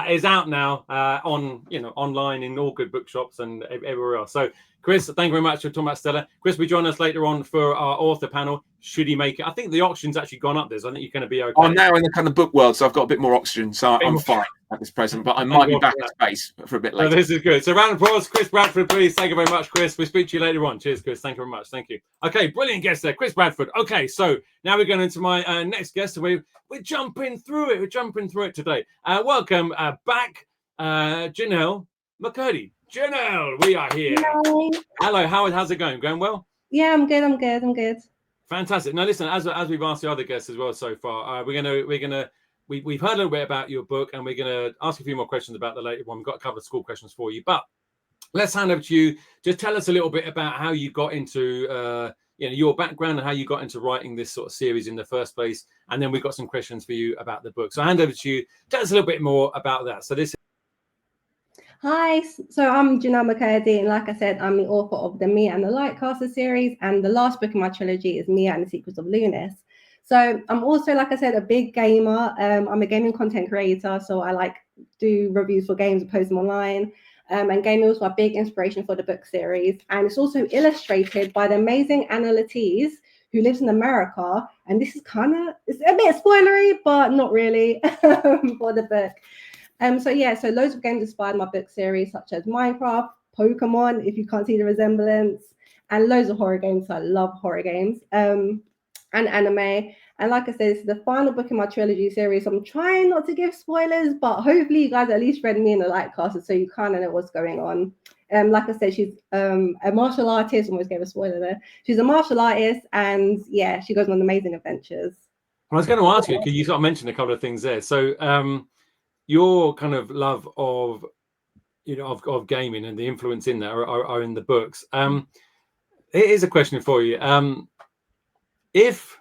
Speaker 1: is out now online in all good bookshops and everywhere else. So Chris, thank you very much for talking about Stella. Chris will join us later on for our author panel. Should he make it? I think the auction's actually gone up there, so I think you're going to be okay.
Speaker 2: I'm now in the kind of book world, so I've got a bit more oxygen, so I'm fine at this present, but I might be back in space for a bit later.
Speaker 1: So this is good. So round of applause, Chris Bradford, please. Thank you very much, Chris. We'll speak to you later on. Cheers, Chris. Thank you very much. Thank you. Okay, brilliant guest there, Chris Bradford. Okay, so now we're going into my next guest. So we're jumping through it. We're jumping through it today. Welcome back, Janelle McCurdy. Janelle, we are here. Hello, how's it going? Going well?
Speaker 5: Yeah, I'm good.
Speaker 1: Fantastic. Now, listen, as we've asked the other guests as well so far, we've heard a little bit about your book, and we're gonna ask a few more questions about the later one. We've got a couple of school questions for you, but let's hand over to you. Just tell us a little bit about how you got into your background and how you got into writing this sort of series in the first place, and then we've got some questions for you about the book. So I hand over to you. Tell us a little bit more about that. So this.
Speaker 5: Hi, so I'm Janelle McCurdy, and like I said, I'm the author of the Mia and the Lightcaster series, and the last book in my trilogy is Mia and the Secrets of Lunis. So I'm also, like I said, a big gamer. I'm a gaming content creator, so I do reviews for games and post them online. And gaming was my big inspiration for the book series, and it's also illustrated by the amazing Letizia, who lives in America. And this is it's a bit spoilery, but not really for the book. So loads of games inspired my book series, such as Minecraft, Pokemon, if you can't see the resemblance, and loads of horror games. I love horror games, and anime. And like I said, this is the final book in my trilogy series. So I'm trying not to give spoilers, but hopefully you guys at least read Me and the Lightcaster, so you kind of know what's going on. Like I said, she's a martial artist. Almost gave a spoiler there. She's a martial artist, and yeah, she goes on amazing adventures.
Speaker 1: I was going to ask you, because you sort of mentioned a couple of things there. So your kind of love of gaming and the influence in that are in the books. Here's a question for you. If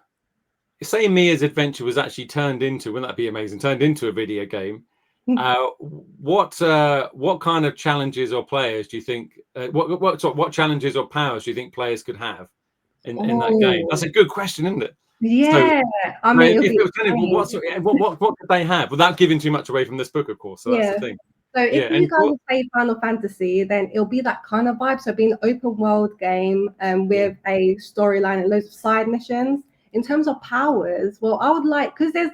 Speaker 1: say Mia's adventure was actually turned into, wouldn't that be amazing? Turned into a video game. What kind of challenges or players do you think? What challenges or powers do you think players could have in that game? That's a good question, isn't it?
Speaker 5: Yeah,
Speaker 1: so, I mean, what could they have without giving too much away from this book, of course? So that's the thing.
Speaker 5: So if you guys play Final Fantasy, then it'll be that kind of vibe. So it'll be an open world game with a storyline and loads of side missions. In terms of powers, well, I would because there's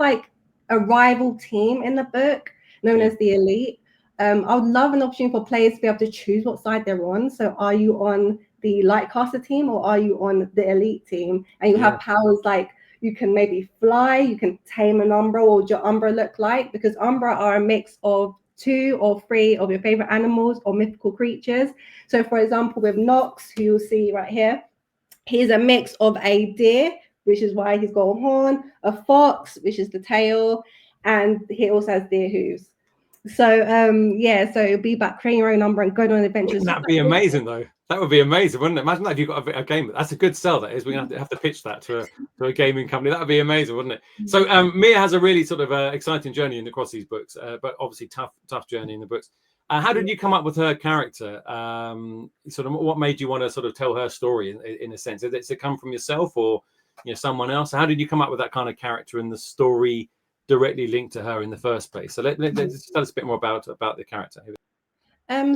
Speaker 5: a rival team in the book known as the Elite. I would love an opportunity for players to be able to choose what side they're on. So are you on the Lightcaster team or are you on the Elite team? And you have powers you can maybe fly, you can tame an Umbra. What would your Umbra look like? Because Umbra are a mix of 2 or 3 of your favorite animals or mythical creatures. So for example, with Nox, who you'll see right here, he's a mix of a deer, which is why he's got a horn, a fox, which is the tail, and he also has deer hooves. So yeah, so it'll be about creating your own number and going on adventures.
Speaker 1: Wouldn't that be amazing though? That would be amazing, wouldn't it? Imagine that if you've got a game. That's a good sell. That is. We're gonna have to pitch that to a gaming company. That would be amazing, wouldn't it? So Mia has a really sort of exciting journey across these books, but obviously tough journey in the books. How did you come up with her character? Sort of what made you want to sort of tell her story in a sense? Did it come from yourself or someone else? How did you come up with that kind of character and the story directly linked to her in the first place? So let's tell us a bit more about the character.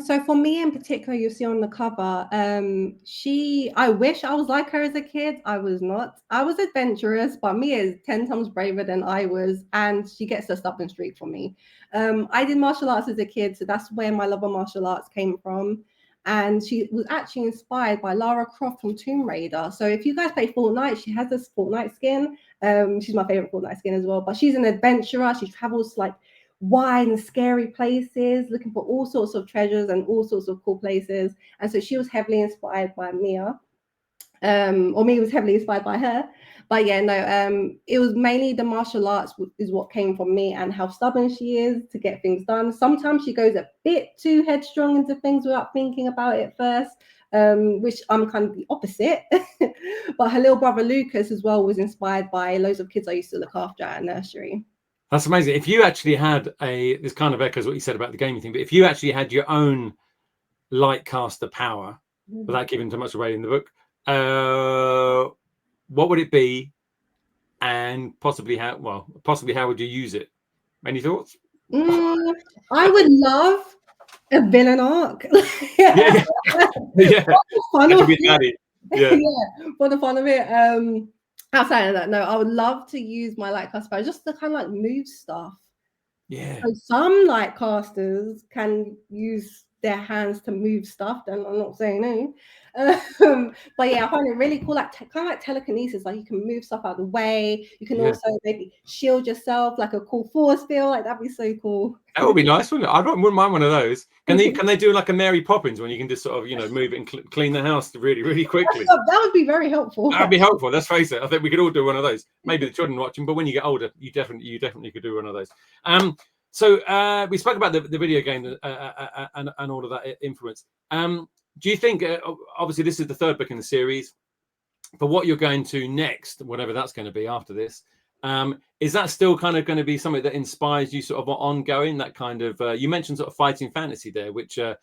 Speaker 5: So for me in particular, you'll see on the cover, I wish I was like her as a kid. I was not. I was adventurous, but Mia is 10 times braver than I was, and she gets the stubborn streak from me. I did martial arts as a kid, so that's where my love of martial arts came from. And she was actually inspired by Lara Croft from Tomb Raider. So if you guys play Fortnite, she has this Fortnite skin. She's my favorite Fortnite skin as well, but she's an adventurer. She travels like wide and scary places, looking for all sorts of treasures and all sorts of cool places. And so she was heavily inspired by Mia, or Mia was heavily inspired by her. But yeah, no, it was mainly the martial arts is what came from me and how stubborn she is to get things done. Sometimes she goes a bit too headstrong into things without thinking about it first, which I'm kind of the opposite. But her little brother Lucas as well was inspired by loads of kids I used to look after at a nursery.
Speaker 1: That's amazing. If you actually had this kind of echoes what you said about the gaming thing, but if you actually had your own lightcaster power, without giving too much away in the book, what would it be? And possibly how would you use it? Any thoughts?
Speaker 5: I would love a villain arc.
Speaker 1: Yeah. For
Speaker 5: the fun of it. Outside of that, no, I would love to use my lightcaster power just to kind of like move stuff.
Speaker 1: Yeah.
Speaker 5: So some lightcasters can use their hands to move stuff, and I'm not saying no. But yeah, I find it really cool, like kind of like telekinesis, like you can move stuff out of the way. You can also maybe shield yourself, like a cool force field, like that'd be so cool.
Speaker 1: That would be nice, wouldn't it? Wouldn't mind one of those. Can they do like a Mary Poppins when you can just sort of move it and clean the house really, really quickly?
Speaker 5: That would be very helpful.
Speaker 1: That'd be helpful. Let's face it. I think we could all do one of those. Maybe the children watching, but when you get older, you definitely could do one of those. So we spoke about the video game and all of that influence. Do you think, obviously this is the third book in the series, but what you're going to next, whatever that's going to be after this, is that still kind of going to be something that inspires you sort of ongoing, that kind of, you mentioned sort of fighting fantasy there, which some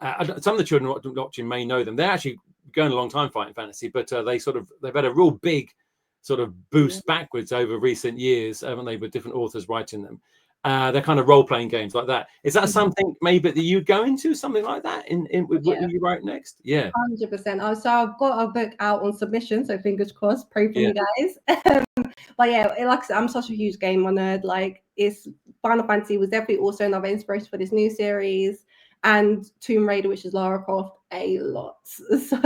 Speaker 1: of the children watching may know them. They're actually going a long time fighting fantasy, but they've had a real big sort of boost backwards over recent years, haven't they, with different authors writing them. They're kind of role-playing games like that. Is that something maybe that you'd go into, something like that with what you write next? Yeah,
Speaker 5: 100%. So I've got a book out on submission, so fingers crossed. Pray for me, guys. But yeah, like I said, I'm such a huge gamer nerd. Like, Final Fantasy was definitely also another inspiration for this new series, and Tomb Raider, which is Lara Croft, a lot. So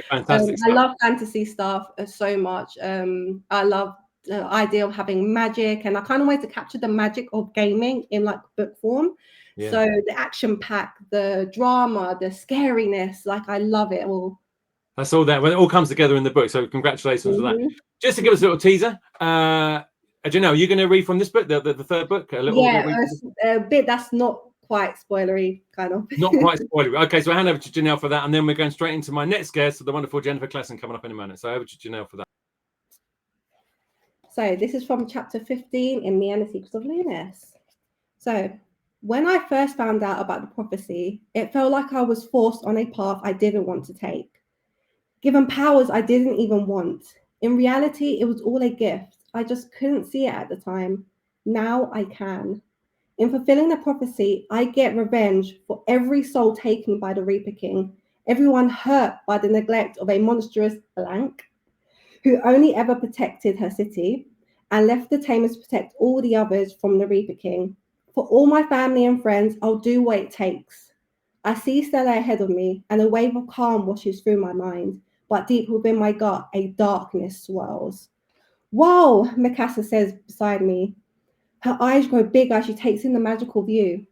Speaker 5: fantastic I love fantasy stuff so much. I love the idea of having magic, and I kind of wanted to capture the magic of gaming in like book form. So the action pack, the drama, the scariness, like I love it all.
Speaker 1: That's all there. Well, it all comes together in the book. So congratulations for that. Just to give us a little teaser, Janelle, you're going to read from this book, the third book,
Speaker 5: a bit that's not quite spoilery, kind of.
Speaker 1: Not quite spoilery. Okay, so I hand over to Janelle for that, and then we're going straight into my next guest, the wonderful Jennifer Claessen, coming up in a minute. So over to Janelle for that.
Speaker 5: So this is from chapter 15 in Me and the Secrets of Lunis. So when I first found out about the prophecy, it felt like I was forced on a path I didn't want to take, given powers I didn't even want. In reality, it was all a gift. I just couldn't see it at the time. Now I can. In fulfilling the prophecy, I get revenge for every soul taken by the Reaper King, everyone hurt by the neglect of a monstrous blank, who only ever protected her city and left the Tamers to protect all the others from the Reaper King. For all my family and friends, I'll do what it takes. I see Stella ahead of me, and a wave of calm washes through my mind, but deep within my gut, a darkness swirls. Whoa, Mikasa says beside me. Her eyes grow big as she takes in the magical view.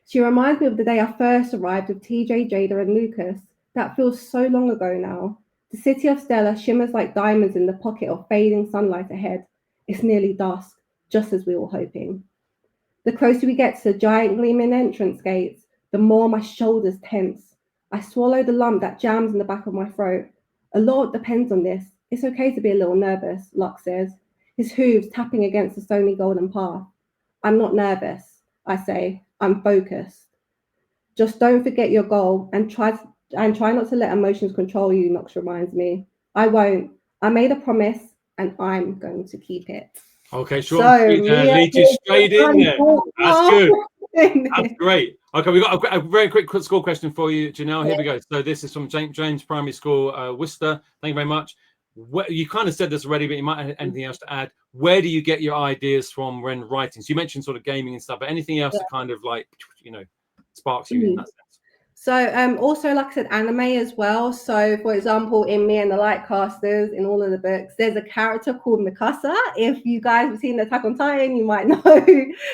Speaker 5: She reminds me of the day I first arrived with TJ, Jada, and Lucas. That feels so long ago now. The city of Stella shimmers like diamonds in the pocket of fading sunlight ahead. It's nearly dusk, just as we were hoping. The closer we get to the giant gleaming entrance gates, the more my shoulders tense. I swallow the lump that jams in the back of my throat. A lot depends on this. It's okay to be a little nervous, Lux says, his hooves tapping against the stony golden path. I'm not nervous, I say. I'm focused. Just don't forget your goal and try not to let emotions control you, Nox reminds me. I won't. I made a promise and I'm going to keep it.
Speaker 1: Okay, sure.
Speaker 5: So,
Speaker 1: Lead you straight in there. That's good. That's great. Okay, we've got a very quick score question for you, Janelle. Here we go. So this is from James Primary School, Worcester. Thank you very much. You kind of said this already, but you might have anything else to add. Where do you get your ideas from when writing? So you mentioned sort of gaming and stuff, but anything else that kind of like, sparks you in that sense?
Speaker 5: So also, like I said, anime as well. So for example, in Me and the Lightcasters, in all of the books, there's a character called Mikasa. If you guys have seen Attack on Titan, you might know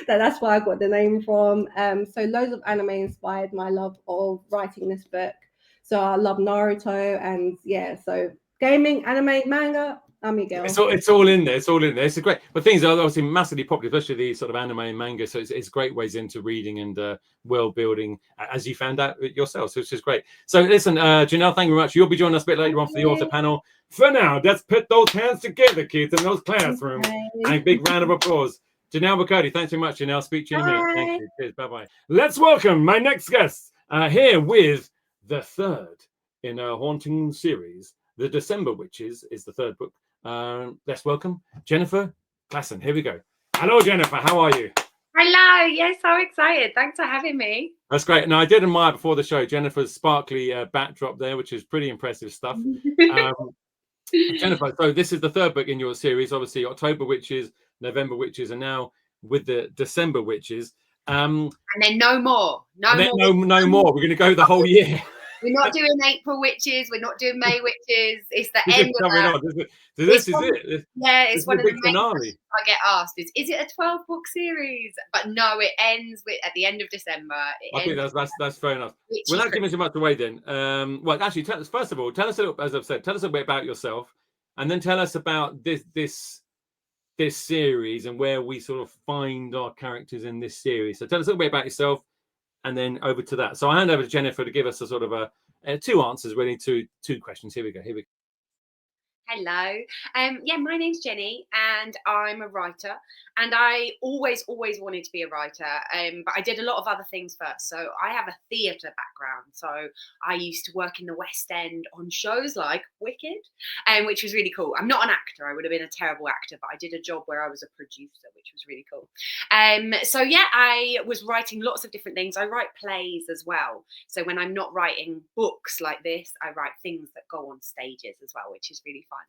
Speaker 5: that's where I got the name from. So loads of anime inspired my love of writing this book. So I love Naruto, and so gaming, anime, manga, I'm your girl.
Speaker 1: It's all in there. It's all in there. It's great. But things are obviously massively popular, especially the sort of anime and manga. So it's great ways into reading and world building, as you found out yourself. So it's just great. So listen, Janelle, thank you very much. You'll be joining us a bit later on for the author panel. For now, let's put those hands together, kids, in those classrooms. And a big round of applause. Janelle McCurdy, thanks very much, Janelle. Speak to you in a minute. Thank you. Cheers. Bye-bye. Let's welcome my next guest here with the third in a haunting series. The December Witches is the third book. Let's welcome Jennifer Claessen. Here we go. Hello, Jennifer. How are you?
Speaker 3: Hello. Yes, so excited. Thanks for having me.
Speaker 1: That's great. Now, I did admire before the show Jennifer's sparkly backdrop there, which is pretty impressive stuff. Jennifer, so this is the third book in your series. Obviously, October Witches, November Witches, and now with the December Witches.
Speaker 3: And then no more. No
Speaker 1: more. We're going to go the whole year.
Speaker 3: We're not doing April Witches. We're not doing May Witches. It's the end of that.
Speaker 1: So this is it.
Speaker 3: Yeah, it's one of the main
Speaker 1: finale.
Speaker 3: questions I get asked is it a 12-book series? But no, it ends at the end of December.
Speaker 1: I think that's fair enough. Without giving too much away, then, well, actually, first of all, tell us a little, as I've said, tell us a bit about yourself, and then tell us about this series and where we sort of find our characters in this series. So tell us a little bit about yourself, and then over to that. So I hand over to Jennifer to give us a sort of two answers, really, two questions. Here we go.
Speaker 3: Hello. My name's Jenny and I'm a writer, and I always wanted to be a writer, but I did a lot of other things first. So I have a theatre background. So I used to work in the West End on shows like Wicked, which was really cool. I'm not an actor. I would have been a terrible actor, but I did a job where I was a producer, which was really cool. I was writing lots of different things. I write plays as well. So when I'm not writing books like this, I write things that go on stages as well, which is really fun.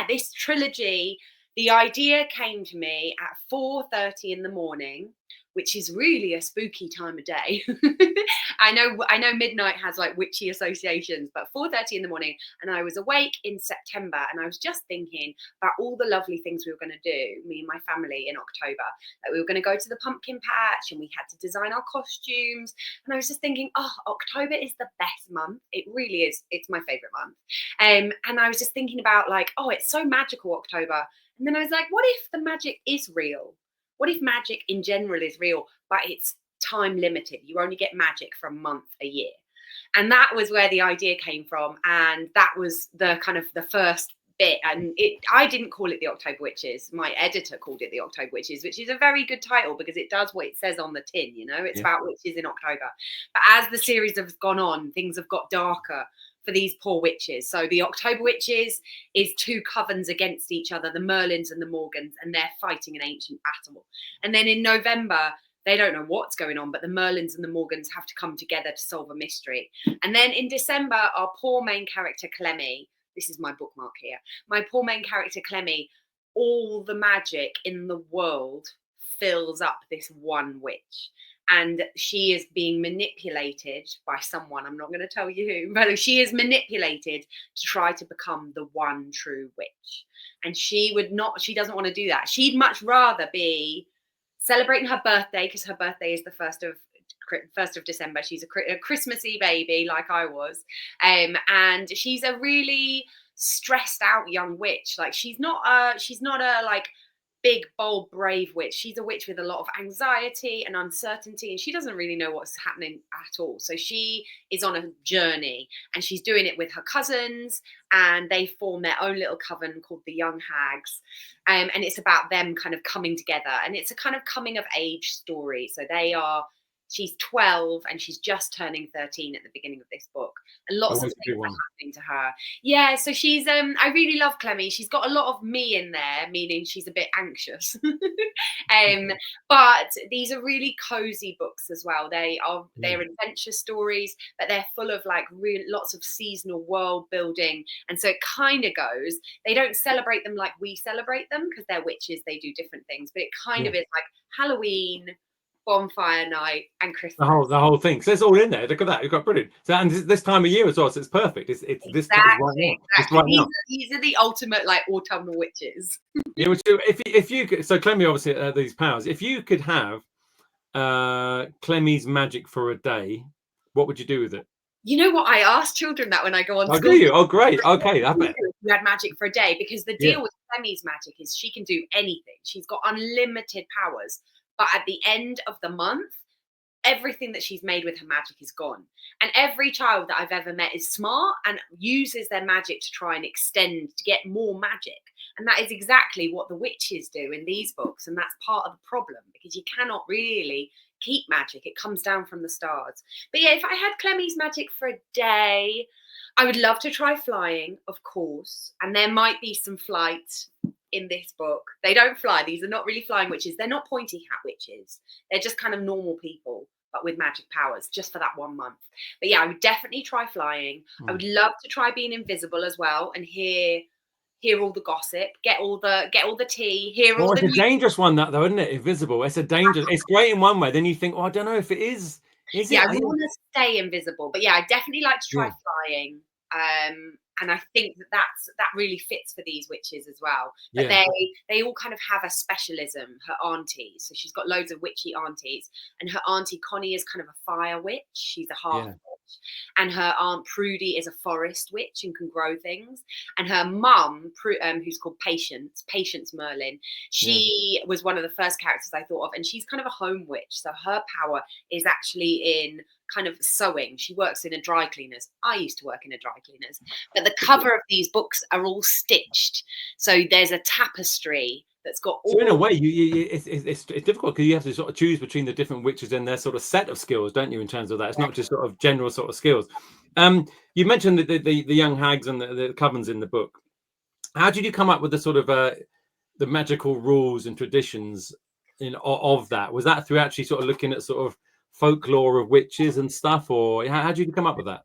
Speaker 3: This trilogy, the idea came to me at 4:30 in the morning, which is really a spooky time of day. I know midnight has like witchy associations, but 4:30 in the morning, and I was awake in September, and I was just thinking about all the lovely things we were going to do, me and my family, in October. That we were going to go to the pumpkin patch, and we had to design our costumes. And I was just thinking, October is the best month. It really is. It's my favorite month. And I was just thinking about it's so magical, October. And then I was like, what if the magic is real? What if magic in general is real, but it's time limited? You only get magic for a month a year. And that was where the idea came from. And that was the kind of the first bit. And I didn't call it the October Witches. My editor called it the October Witches, which is a very good title because it does what it says on the tin, it's about witches in October. But as the series has gone on, things have got darker for these poor witches. So the October Witches is two covens against each other, the Merlins and the Morgans, and they're fighting an ancient battle. And then in November, they don't know what's going on, but the Merlins and the Morgans have to come together to solve a mystery. And then in December, our poor main character, Clemmy, this is my bookmark here, my poor main character, Clemmy, all the magic in the world fills up this one witch. And she is being manipulated by someone. I'm not going to tell you who, but she is manipulated to try to become the one true witch. And she doesn't want to do that. She'd much rather be celebrating her birthday, because her birthday is the 1st of December. She's a Christmassy baby like I was. And she's a really stressed out young witch. Like she's not a big, bold, brave witch. She's a witch with a lot of anxiety and uncertainty, and she doesn't really know what's happening at all. So she is on a journey, and she's doing it with her cousins, and they form their own little coven called the Young Hags. And it's about them kind of coming together, and it's a kind of coming of age story. So she's 12 and she's just turning 13 at the beginning of this book, and lots of things are happening to her. Yeah, so she's I really love Clemmy. She's got a lot of me in there, meaning she's a bit anxious. But these are really cozy books as well. They're adventure stories, but they're full of like lots of seasonal world building, and so it kind of goes, they don't celebrate them like we celebrate them because they're witches, they do different things, but it kind of is like Halloween, bonfire night, and Christmas.
Speaker 1: The whole thing. So it's all in there. Look at that. You've got brilliant. So, and this time of year as well. So it's perfect. It's this time right now.
Speaker 3: Exactly.
Speaker 1: Right now.
Speaker 3: These are the ultimate like autumnal witches.
Speaker 1: Yeah. Which if you could, so Clemmy obviously these powers. If you could have Clemmy's magic for a day, what would you do with it?
Speaker 3: You know what? I ask children that when I go on
Speaker 1: Oh,
Speaker 3: school.
Speaker 1: do you? Oh, great. Okay.
Speaker 3: You had magic for a day, because the deal with Clemmy's magic is she can do anything. She's got unlimited powers. But at the end of the month, everything that she's made with her magic is gone. And every child that I've ever met is smart and uses their magic to try and extend, to get more magic. And that is exactly what the witches do in these books. And that's part of the problem, because you cannot really keep magic. It comes down from the stars. But yeah, if I had Clemmy's magic for a day, I would love to try flying, of course. And there might be some flight in this book. They don't fly. These are not really flying witches. They're not pointy hat witches. They're just kind of normal people, but with magic powers, just for that 1 month. But yeah, I would definitely try flying. I would love to try being invisible as well, and hear all the gossip, get all the tea, hear all the.
Speaker 1: It's a dangerous one, that though, isn't it? Invisible. It's a dangerous. It's great in one way. Then you think, I don't know if it is.
Speaker 3: Yeah, I want to stay invisible, but yeah, I definitely like to try flying. And I think that really fits for these witches as well. But they all kind of have a specialism. Her aunties, so she's got loads of witchy aunties, and her auntie Connie is kind of a fire witch. She's a half witch, and her aunt Prudy is a forest witch and can grow things. And her mum, who's called Patience Merlin, she was one of the first characters I thought of, and she's kind of a home witch. So her power is actually in kind of sewing. She works in a dry cleaners. I used to work in a dry cleaners, but the cover of these books are all stitched. So there's a tapestry that's got all.
Speaker 1: So in a way, it's difficult, because you have to sort of choose between the different witches and their sort of set of skills, don't you? In terms of that, it's not just sort of general sort of skills. You mentioned the young hags and the covens in the book. How did you come up with the sort of the magical rules and traditions of that? Was that through actually sort of looking at sort of folklore of witches and stuff, or how did you come up with that?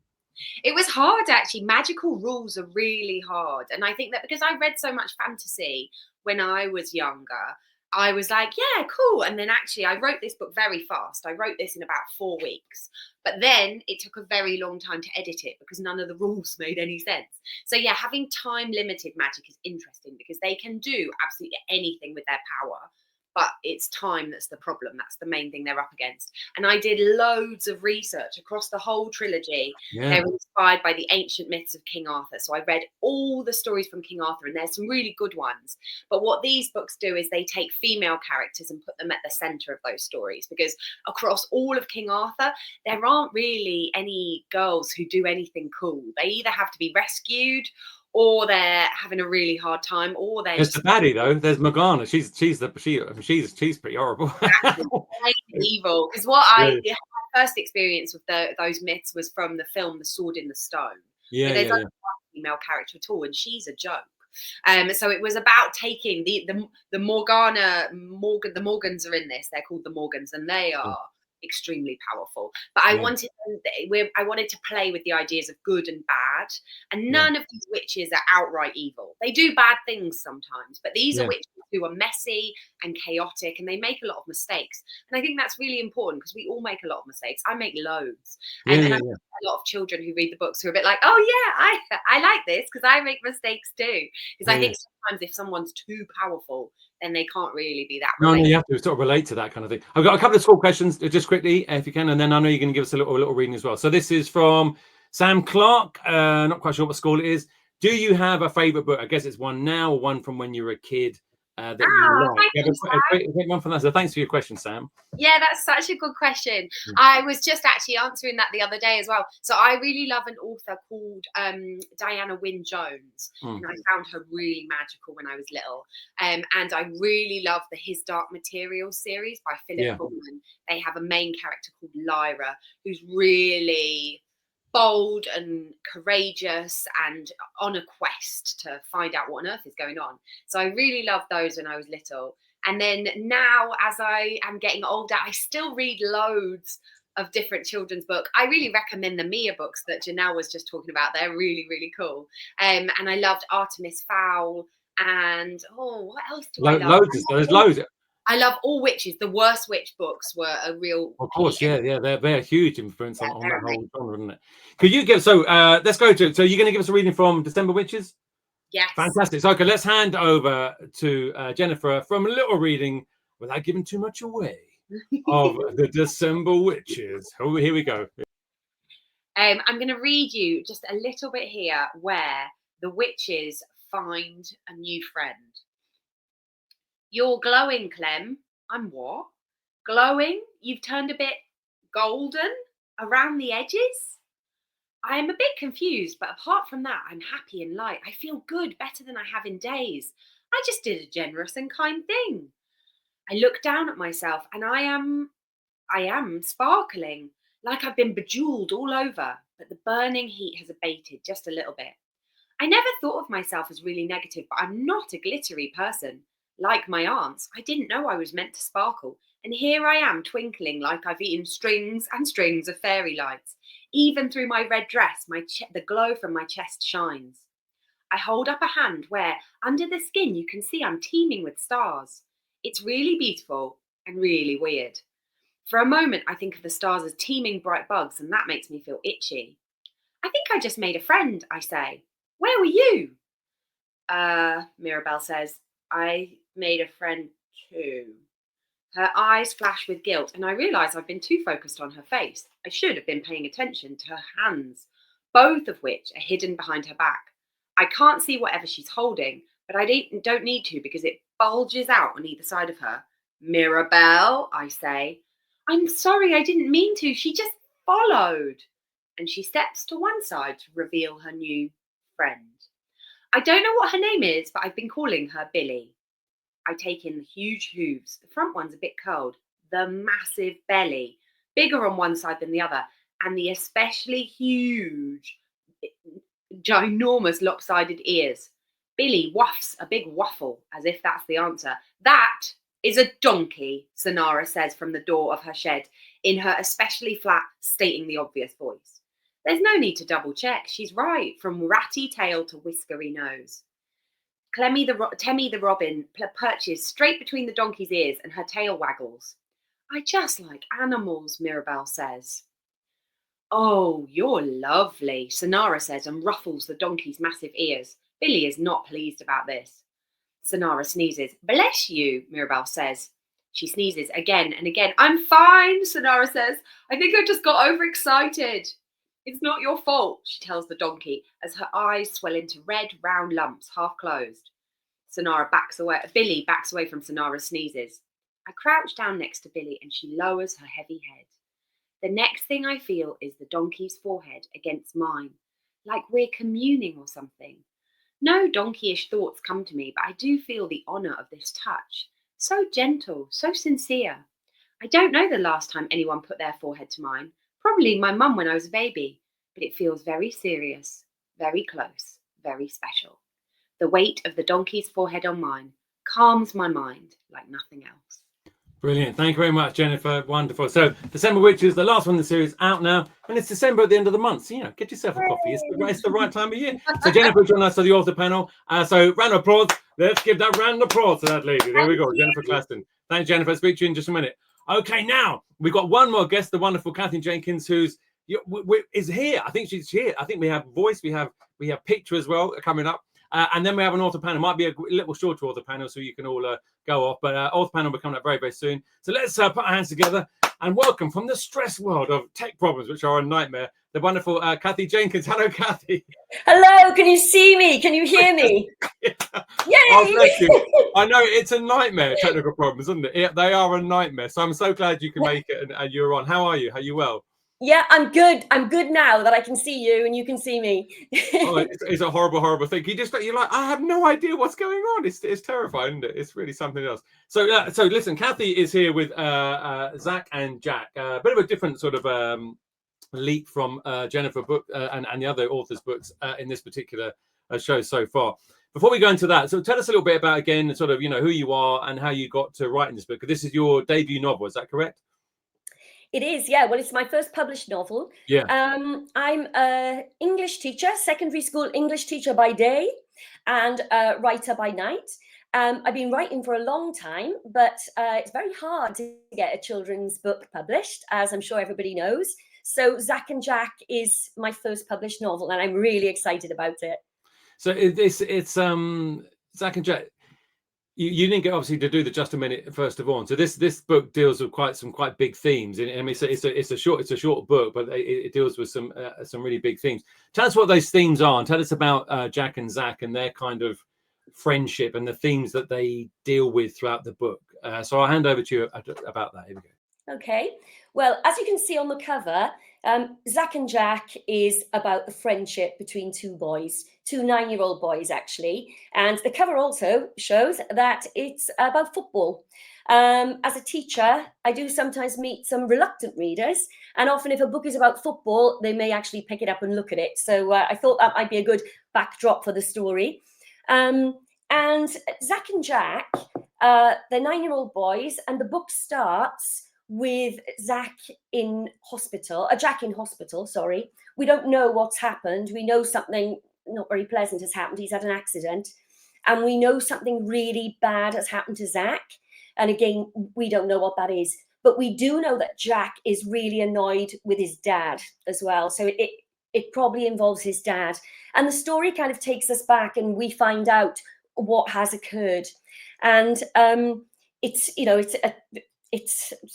Speaker 3: It was hard, actually. Magical rules are really hard, and I think that because I read so much fantasy when I was younger, I was like, yeah, cool. And then actually I wrote this book very fast. I wrote this in about 4 weeks, but then it took a very long time to edit it because none of the rules made any sense. So yeah, having time limited magic is interesting because they can do absolutely anything with their power. But it's time that's the problem. That's the main thing they're up against. And I did loads of research across the whole trilogy. Yeah. They were inspired by the ancient myths of King Arthur. So I read all the stories from King Arthur, and there's some really good ones. But what these books do is they take female characters and put them at the center of those stories, because across all of King Arthur, there aren't really any girls who do anything cool. They either have to be rescued, or they're having a really hard time, or they're.
Speaker 1: There's the baddie though. There's Morgana. She's pretty horrible.
Speaker 3: Evil. Because my first experience with those myths was from the film The Sword in the Stone. There's only one female character at all, and she's a joke. So it was about taking the Morgana. The Morgans are in this. They're called the Morgans, and they are extremely powerful. But I wanted to play with the ideas of good and bad, and none of these witches are outright evil. They do bad things sometimes, but these are witches who are messy and chaotic, and they make a lot of mistakes. And I think that's really important because we all make a lot of mistakes. I make loads, and I have a lot of children who read the books who are a bit like, oh yeah, I like this because I make mistakes too. Because I think sometimes if someone's too powerful, then they can't really be that.
Speaker 1: No, you have to sort of relate to that kind of thing. I've got a couple of school questions, just quickly, if you can, and then I know you're going to give us a little reading as well. So this is from Sam Clark. Not quite sure what school it is. Do you have a favourite book? I guess it's one now, or one from when you were a kid, that you like?
Speaker 3: Thank
Speaker 1: You have
Speaker 3: you,
Speaker 1: a great one for that. So thanks for your question, Sam.
Speaker 3: Yeah, that's such a good question. I was just actually answering that the other day as well. So I really love an author called Diana Wynne Jones, and I found her really magical when I was little. And I really love the His Dark Materials series by Philip Pullman. They have a main character called Lyra, who's really bold and courageous and on a quest to find out what on earth is going on. So I really loved those when I was little. And then now, as I am getting older, I still read loads of different children's books. I really recommend the Mia books that Janelle was just talking about. They're really, really cool. And I loved Artemis Fowl. And what else do I love?
Speaker 1: There's loads.
Speaker 3: I love All Witches. The Worst Witch books were a real.
Speaker 1: Of course, they're a huge influence on that whole genre, isn't it? Could you give let's go to. So you're going to give us a reading from December Witches?
Speaker 3: Yes.
Speaker 1: Fantastic. So, okay, let's hand over to Jennifer from a little reading without giving too much away of the December Witches. Oh, here we go.
Speaker 3: I'm going to read you just a little bit here where the witches find a new friend. You're glowing, Clem. I'm what? Glowing? You've turned a bit golden around the edges? I am a bit confused, but apart from that, I'm happy and light. I feel good, better than I have in days. I just did a generous and kind thing. I look down at myself and I am sparkling, like I've been bejeweled all over, but the burning heat has abated just a little bit. I never thought of myself as really negative, but I'm not a glittery person. Like my aunts, I didn't know I was meant to sparkle. And here I am twinkling like I've eaten strings and strings of fairy lights. Even through my red dress, the glow from my chest shines. I hold up a hand where, under the skin, you can see I'm teeming with stars. It's really beautiful and really weird. For a moment, I think of the stars as teeming bright bugs, and that makes me feel itchy. I think I just made a friend, I say. Where were you? Mirabelle says, I made a friend too. Her eyes flash with guilt, and I realise I've been too focused on her face. I should have been paying attention to her hands, both of which are hidden behind her back. I can't see whatever she's holding, but I don't need to because it bulges out on either side of her. Mirabelle, I say. I'm sorry, I didn't mean to. She just followed. And she steps to one side to reveal her new friend. I don't know what her name is, but I've been calling her Billy. I take in the huge hooves. The front one's a bit curled. The massive belly, bigger on one side than the other, and the especially huge, ginormous lopsided ears. Billy wafts a big waffle, as if that's the answer. That is a donkey, Sonara says from the door of her shed, in her especially flat, stating the obvious voice. There's no need to double check. She's right, from ratty tail to whiskery nose. Temmie the robin perches straight between the donkey's ears and her tail waggles. I just like animals, Mirabelle says. Oh, you're lovely, Sonara says and ruffles the donkey's massive ears. Billy is not pleased about this. Sonara sneezes. Bless you, Mirabelle says. She sneezes again and again. I'm fine, Sonara says. I think I just got overexcited. It's not your fault, she tells the donkey as her eyes swell into red, round lumps, half closed. Billy backs away from Sonara's sneezes. I crouch down next to Billy and she lowers her heavy head. The next thing I feel is the donkey's forehead against mine, like we're communing or something. No donkeyish thoughts come to me, but I do feel the honour of this touch. So gentle, so sincere. I don't know the last time anyone put their forehead to mine. Probably my mum when I was a baby, but it feels very serious, very close, very special. The weight of the donkey's forehead on mine calms my mind like nothing else.
Speaker 1: Brilliant. Thank you very much, Jennifer. Wonderful. So December Witches, the last one in the series, out now. And it's December at the end of the month. So, get yourself a coffee. It's the right time of year. So Jennifer joined us to the author panel. So round of applause. Let's give that round of applause to that lady. There we go. Jennifer Claessen. Thanks, Jennifer. Speak to you in just a minute. Okay, now we've got one more guest, the wonderful Cathy Jenkins, who's is here. I think she's here. I think we have voice. We have picture as well coming up. And then we have an author panel. Might be a little shorter author panel so you can all go off. But author panel will be coming up very, very soon. So let's put our hands together and welcome from the stress world of tech problems, which are a nightmare, the wonderful Cathy Jenkins. Hello, Cathy.
Speaker 6: Hello, can you see me? Can you hear me?
Speaker 1: Yeah.
Speaker 6: Yay!
Speaker 1: Oh, bless you. I know it's a nightmare, technical problems, isn't it? They are a nightmare. So I'm so glad you can make it and you're on. How are you? Are you well?
Speaker 6: Yeah, I'm good. I'm good now that I can see you and you can see me.
Speaker 1: Oh, it's a horrible, horrible thing. You're like, I have no idea what's going on. It's terrifying, isn't it? It's really something else. So listen, Cathy is here with Zac and Jac. A bit of a different sort of leap from Jennifer book and the other authors' books in this particular show so far. Before we go into that, so tell us a little bit about, again, sort of, who you are and how you got to writing this book. This is your debut novel, is that correct?
Speaker 6: It is, yeah. Well, it's my first published novel.
Speaker 1: Yeah.
Speaker 6: I'm an English teacher, secondary school English teacher by day and a writer by night. I've been writing for a long time, but it's very hard to get a children's book published, as I'm sure everybody knows. So Zac and Jac is my first published novel, and I'm really excited about it.
Speaker 1: So it's Zac and Jac. You didn't get obviously to do the Just a Minute first of all. So this book deals with some quite big themes. I mean, it's a short book, but it deals with some really big themes. Tell us what those themes are, and tell us about Jac and Zac and their kind of friendship and the themes that they deal with throughout the book. So I'll hand over to you about that. Here we go.
Speaker 6: Okay. Well, as you can see on the cover, Zac and Jac is about the friendship between two boys, two 9-year-old boys, actually. And the cover also shows that it's about football. As a teacher, I do sometimes meet some reluctant readers. And often if a book is about football, they may actually pick it up and look at it. So I thought that might be a good backdrop for the story. And Zac and Jac, they're 9-year-old boys, and the book starts with Jac in hospital, sorry. We don't know what's happened. We know something not very pleasant has happened. He's had an accident. And we know something really bad has happened to Zac. And again, we don't know what that is. But we do know that Jac is really annoyed with his dad as well. So it probably involves his dad. And the story kind of takes us back and we find out what has occurred. And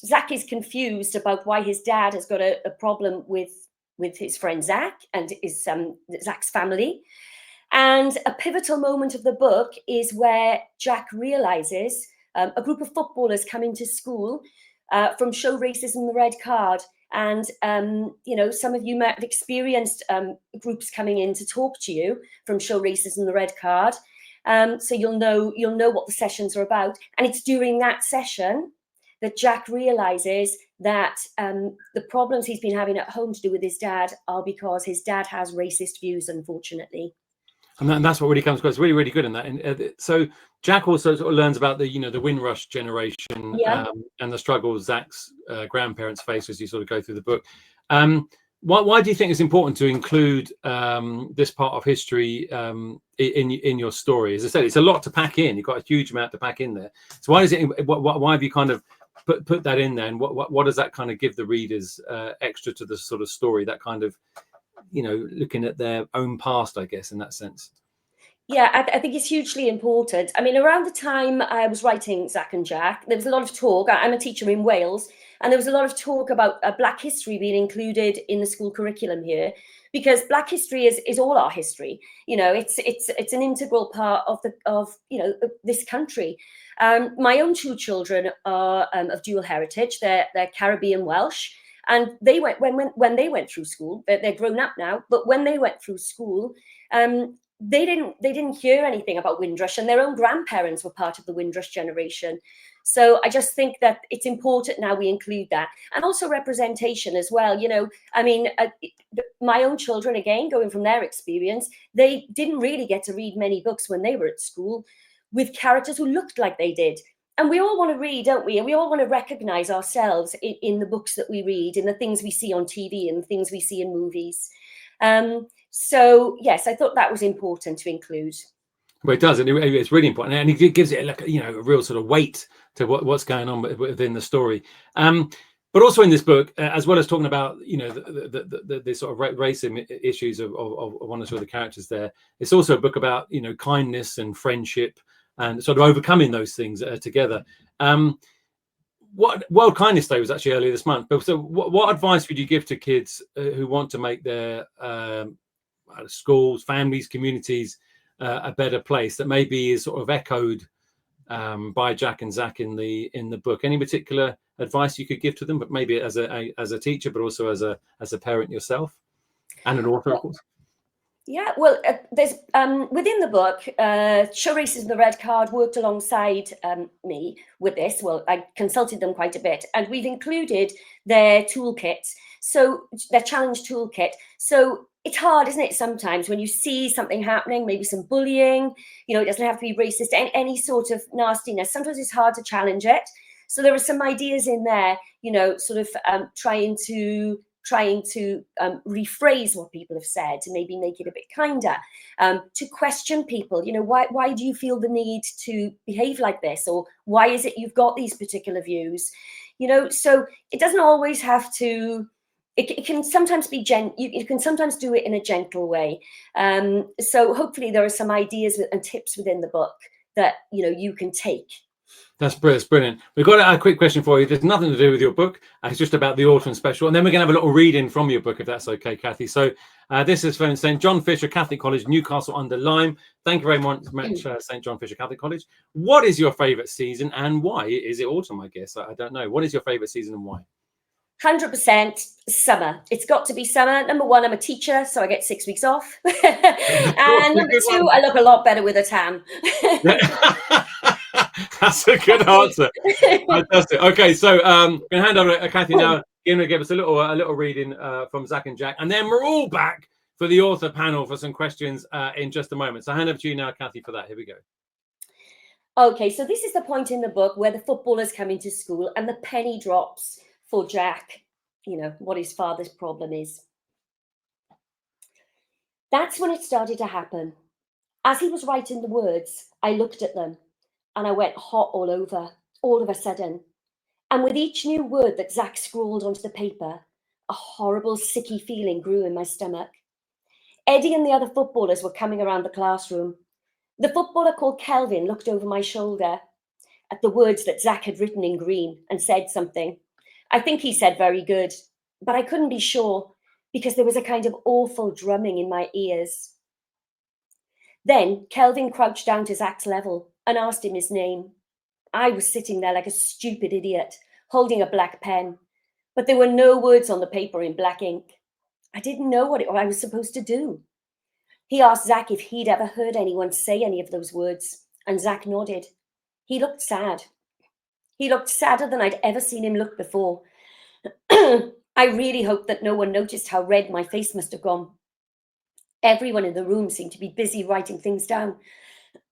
Speaker 6: Zac is confused about why his dad has got a problem with his friend Zac and his Zac's family. And a pivotal moment of the book is where Jac realizes a group of footballers come into school from Show Racism the Red Card. And, some of you might have experienced groups coming in to talk to you from Show Racism the Red Card. So you'll know what the sessions are about. And it's during that session that Jac realizes that the problems he's been having at home to do with his dad are because his dad has racist views, unfortunately.
Speaker 1: And that's what really comes across. Really, really good in that. And so Jac also sort of learns about the Windrush generation,
Speaker 6: Yeah.
Speaker 1: And the struggles Zac's grandparents face as you sort of go through the book. Why do you think it's important to include this part of history in your story? As I said, it's a lot to pack in. You've got a huge amount to pack in there. So why have you kind of put that in there? And what does that kind of give the readers extra to the sort of story? That kind of, looking at their own past, I guess, in that sense.
Speaker 6: Yeah, I think it's hugely important. I mean, around the time I was writing Zac and Jac, there was a lot of talk. I'm a teacher in Wales, and there was a lot of talk about Black history being included in the school curriculum here, because Black history is all our history. It's an integral part of this country. My own two children are of dual heritage. They're Caribbean Welsh, and they went when they went through school. They're grown up now, but when they went through school, they didn't hear anything about Windrush, and their own grandparents were part of the Windrush generation. So I just think that it's important now we include that, and also representation as well. My own children, again, going from their experience, they didn't really get to read many books when they were at school with characters who looked like they did. And we all want to read, don't we? And we all want to recognize ourselves in the books that we read, in the things we see on TV and the things we see in movies. So yes, I thought that was important to include.
Speaker 1: Well, it does, and it's really important, and it gives it a real sort of weight to what's going on within the story. But also in this book, as well as talking about the sort of racism issues of one or two of the characters there, it's also a book about kindness and friendship and sort of overcoming those things together. what World Kindness Day was actually earlier this month. But so, what advice would you give to kids who want to make their schools, families, communities a better place that maybe is sort of echoed by Jack and Zac in the book? Any particular advice you could give to them, but maybe as a teacher, but also as a parent yourself and an author, of course?
Speaker 6: Yeah, well, there's within the book, Show Racism the Red Card worked alongside me with this. Well, I consulted them quite a bit, and we've included their toolkit, so their challenge toolkit. So it's hard, isn't it, sometimes when you see something happening, maybe some bullying, you know, it doesn't have to be racist, any sort of nastiness. Sometimes it's hard to challenge it. So there are some ideas in there, you know, sort of trying to rephrase what people have said to maybe make it a bit kinder, to question people, you know, why do you feel the need to behave like this, or why is it you've got these particular views, you know? So it doesn't always have to, it can sometimes be you can sometimes do it in a gentle way. So hopefully there are some ideas and tips within the book that, you know, you can take.
Speaker 1: That's brilliant. We've got a quick question for you. There's nothing to do with your book. It's just about the autumn special. And then we're going to have a little reading from your book, if that's okay, Cathy. So this is from St. John Fisher Catholic College, Newcastle under Lyme. Thank you very much, St. John Fisher Catholic College. What is your favourite season and why? Is it autumn, I guess? I don't know. What is your favourite season and why?
Speaker 6: 100% summer. It's got to be summer. Number one, I'm a teacher, so I get 6 weeks off. And number two, I look a lot better with a tan.
Speaker 1: That's a good answer. Fantastic. Okay, so I'm going to hand over to Cathy now. You're going to give us a little reading from Zac and Jac, and then we're all back for the author panel for some questions in just a moment. So hand over to you now, Cathy, for that. Here we go.
Speaker 6: Okay, so this is the point in the book where the footballers come into school and the penny drops for Jack, you know, what his father's problem is. That's when it started to happen. As he was writing the words, I looked at them and I went hot all over, all of a sudden. And with each new word that Zac scrawled onto the paper, a horrible, sicky feeling grew in my stomach. Eddie and the other footballers were coming around the classroom. The footballer called Kelvin looked over my shoulder at the words that Zac had written in green and said something. I think he said very good, but I couldn't be sure because there was a kind of awful drumming in my ears. Then Kelvin crouched down to Zac's level and asked him his name. I was sitting there like a stupid idiot, holding a black pen, but there were no words on the paper in black ink. I didn't know what I was supposed to do. He asked Zac if he'd ever heard anyone say any of those words, and Zac nodded. He looked sad. He looked sadder than I'd ever seen him look before. I really hoped that no one noticed how red my face must have gone. Everyone in the room seemed to be busy writing things down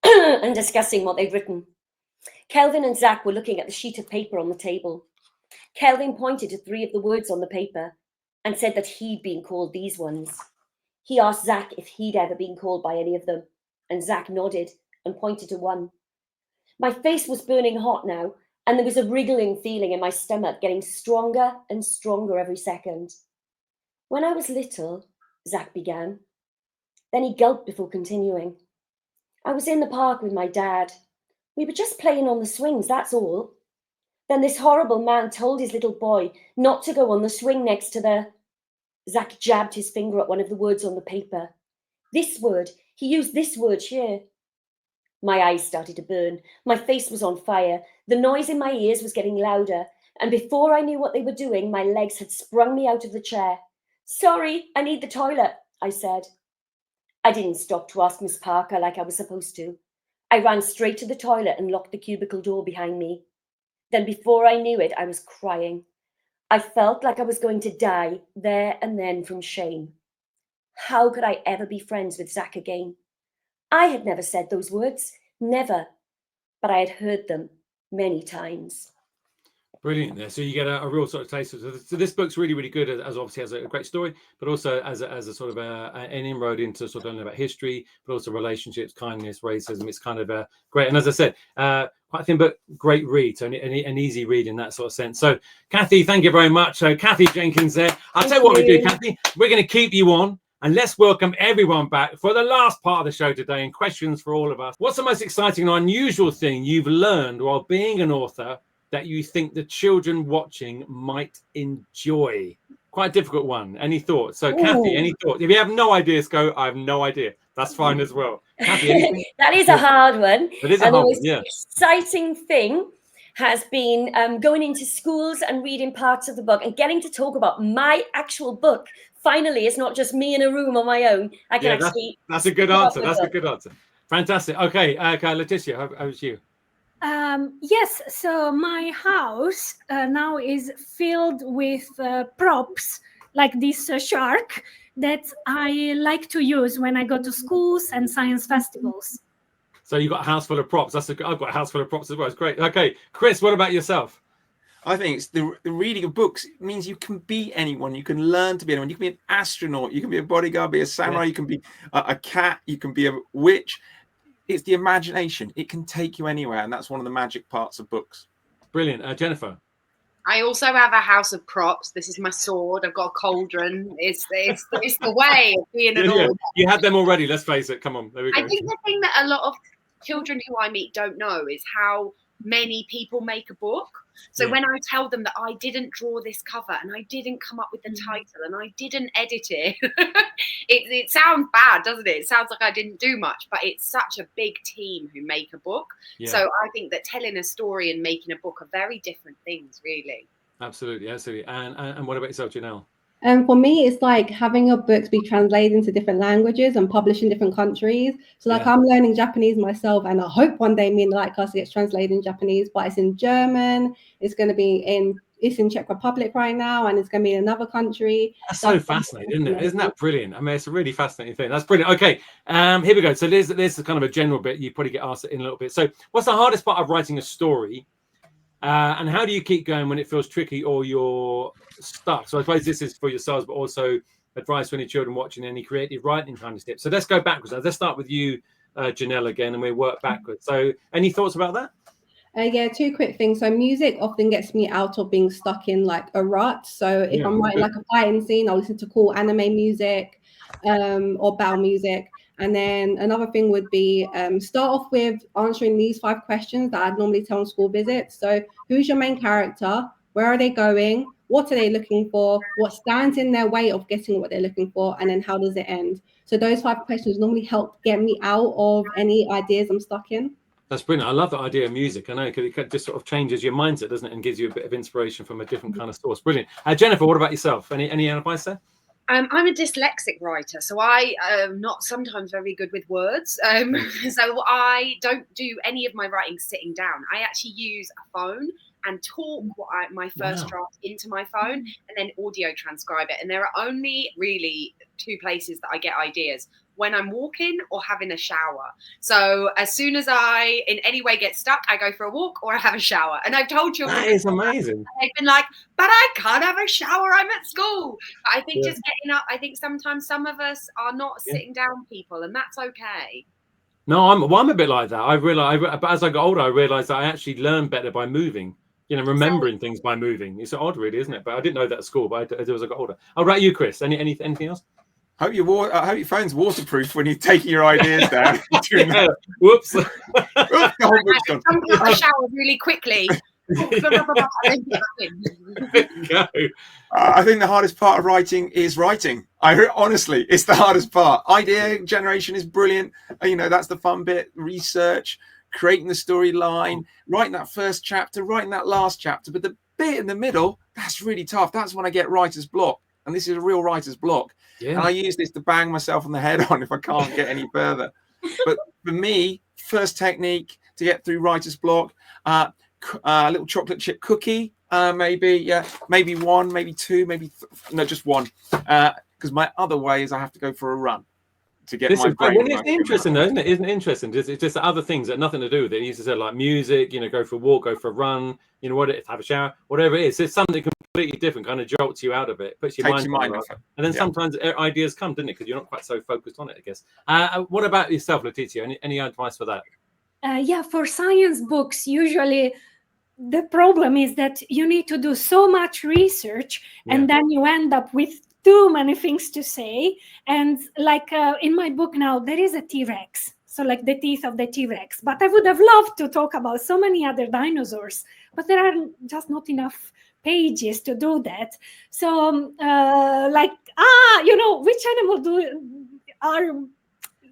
Speaker 6: and discussing what they'd written. Kelvin and Zac were looking at the sheet of paper on the table. Kelvin pointed to 3 of the words on the paper and said that he'd been called these ones. He asked Zac if he'd ever been called by any of them, and Zac nodded and pointed to one. My face was burning hot now, and there was a wriggling feeling in my stomach getting stronger and stronger every second. When I was little, Zac began. Then he gulped before continuing. I was in the park with my dad. We were just playing on the swings, that's all. Then this horrible man told his little boy not to go on the swing next to the... Zac jabbed his finger at one of the words on the paper. This word, he used this word here. My eyes started to burn. My face was on fire. The noise in my ears was getting louder. And before I knew what they were doing, my legs had sprung me out of the chair. Sorry, I need the toilet, I said. I didn't stop to ask Miss Parker like I was supposed to. I ran straight to the toilet and locked the cubicle door behind me. Then before I knew it, I was crying. I felt like I was going to die there and then from shame. How could I ever be friends with Zac again? I had never said those words, never, but I had heard them many times.
Speaker 1: Brilliant there. So you get a real sort of taste of it. So this book's really, really good, as obviously has a great story, but also as a sort of an inroad into sort of learning about history, but also relationships, kindness, racism. It's kind of great. And as I said, quite thin, but great read. So an easy read in that sort of sense. So Cathy, thank you very much. So Cathy Jenkins there. I'll tell you what we do, Cathy. We're going to keep you on. And let's welcome everyone back for the last part of the show today and questions for all of us. What's the most exciting or unusual thing you've learned while being an author that you think the children watching might enjoy? Quite a difficult one. Any thoughts? So, Cathy, any thoughts? If you have no ideas, go, I have no idea. That's fine as well. Cathy, anything?
Speaker 6: That is a hard one.
Speaker 1: It is a
Speaker 6: and
Speaker 1: hard
Speaker 6: the
Speaker 1: one,
Speaker 6: most
Speaker 1: yeah.
Speaker 6: exciting thing has been going into schools and reading parts of the book and getting to talk about my actual book. Finally, it's not just me in a room on my own. I can actually.
Speaker 1: That's a good answer. That's a good answer. Fantastic. Okay, Letizia, how's you?
Speaker 4: Yes, so my house now is filled with props like this shark that I like to use when I go to schools and science festivals.
Speaker 1: So you got a house full of props. I've got a house full of props as well. It's great. Okay, Chris, what about yourself?
Speaker 2: I think it's the reading of books means you can be anyone. You can learn to be anyone. You can be an astronaut. You can be a bodyguard, be a samurai. You can be a cat. You can be a witch. It's the imagination. It can take you anywhere, and that's one of the magic parts of books.
Speaker 1: Brilliant. Jennifer?
Speaker 3: I also have a house of props. This is my sword. I've got a cauldron. It's the way of being an author.
Speaker 1: You had them already. Let's face it. Come on. There we go.
Speaker 3: I think the thing that a lot of children who I meet don't know is how many people make a book. So when I tell them that I didn't draw this cover and I didn't come up with the title and I didn't edit it, it sounds bad, doesn't it? It sounds like I didn't do much, but it's such a big team who make a book. Yeah. So I think that telling a story and making a book are very different things, really.
Speaker 1: Absolutely. And what about yourself, Janelle?
Speaker 5: For me, it's like having your books be translated into different languages and published in different countries. So like I'm learning Japanese myself, and I hope one day me and the Lightcast gets translated in Japanese, but it's in German. It's going to be it's in Czech Republic right now, and it's going to be in another country.
Speaker 1: That's so fascinating, isn't it? Isn't that brilliant? I mean, it's a really fascinating thing. That's brilliant. Okay, here we go. So there's kind of a general bit. You probably get asked in a little bit. So what's the hardest part of writing a story? And how do you keep going when it feels tricky or you're stuck? So I suppose this is for yourselves, but also advice for any children watching, any creative writing kind of tips. So let's go backwards. Let's start with you, Janelle, again, and we work backwards. So any thoughts about that?
Speaker 5: Yeah, two quick things. So music often gets me out of being stuck in like a rut. So if I'm writing like a fighting scene, I'll listen to cool anime music or battle music. And then another thing would be start off with answering these 5 questions that I'd normally tell on school visits. So who's your main character? Where are they going? What are they looking for? What stands in their way of getting what they're looking for? And then how does it end? So those 5 questions normally help get me out of any ideas I'm stuck in.
Speaker 1: That's brilliant. I love that idea of music. I know because it just sort of changes your mindset, doesn't it? And gives you a bit of inspiration from a different kind of source. Brilliant. Jennifer, what about yourself? Any advice there?
Speaker 3: I'm a dyslexic writer, so I am not sometimes very good with words. So I don't do any of my writing sitting down. I actually use a phone and talk my first draft into my phone and then audio transcribe it. And there are only really 2 places that I get ideas: when I'm walking or having a shower. So as soon as I in any way get stuck, I go for a walk or I have a shower. And I've told children
Speaker 1: that is amazing.
Speaker 3: They've been like, but I can't have a shower, I'm at school. I think just getting up, I think sometimes some of us are not sitting down people, and that's okay.
Speaker 1: No, I'm a bit like that. I realize, but as I got older, I realized that I actually learn better by moving. Remembering things by moving. It's odd, really, isn't it? But I didn't know that at school. But as I got older. How about you, Chris? Anything else?
Speaker 2: I hope your phone's waterproof when you're taking your ideas down.
Speaker 1: Whoops.
Speaker 3: I shower really quickly.
Speaker 2: I think the hardest part of writing is writing. Honestly, it's the hardest part. Idea generation is brilliant. That's the fun bit. Research, creating the storyline, writing that first chapter, writing that last chapter. But the bit in the middle, that's really tough. That's when I get writer's block. And this is a real writer's block. Yeah. And I use this to bang myself on the head on if I can't get any further. But for me, first technique to get through writer's block, a little chocolate chip cookie, maybe 1, maybe 2, just 1. Because my other way is I have to go for a run to get my brain.
Speaker 1: It's interesting, though, isn't it? Isn't it interesting? It's just other things that have nothing to do with it. You used to say like music, go for a walk, go for a run, have a shower, whatever it is. It's something completely different, kind of jolts you out of it, puts your mind off. And then sometimes ideas come, didn't it? Because you're not quite so focused on it, I guess. What about yourself, Letizia? Any advice for that?
Speaker 4: For science books, usually the problem is that you need to do so much research and then you end up with too many things to say. And like in my book now, there is a T-Rex. so like the teeth of the T-Rex. But I would have loved to talk about so many other dinosaurs, but there are just not enough pages to do that. So which animal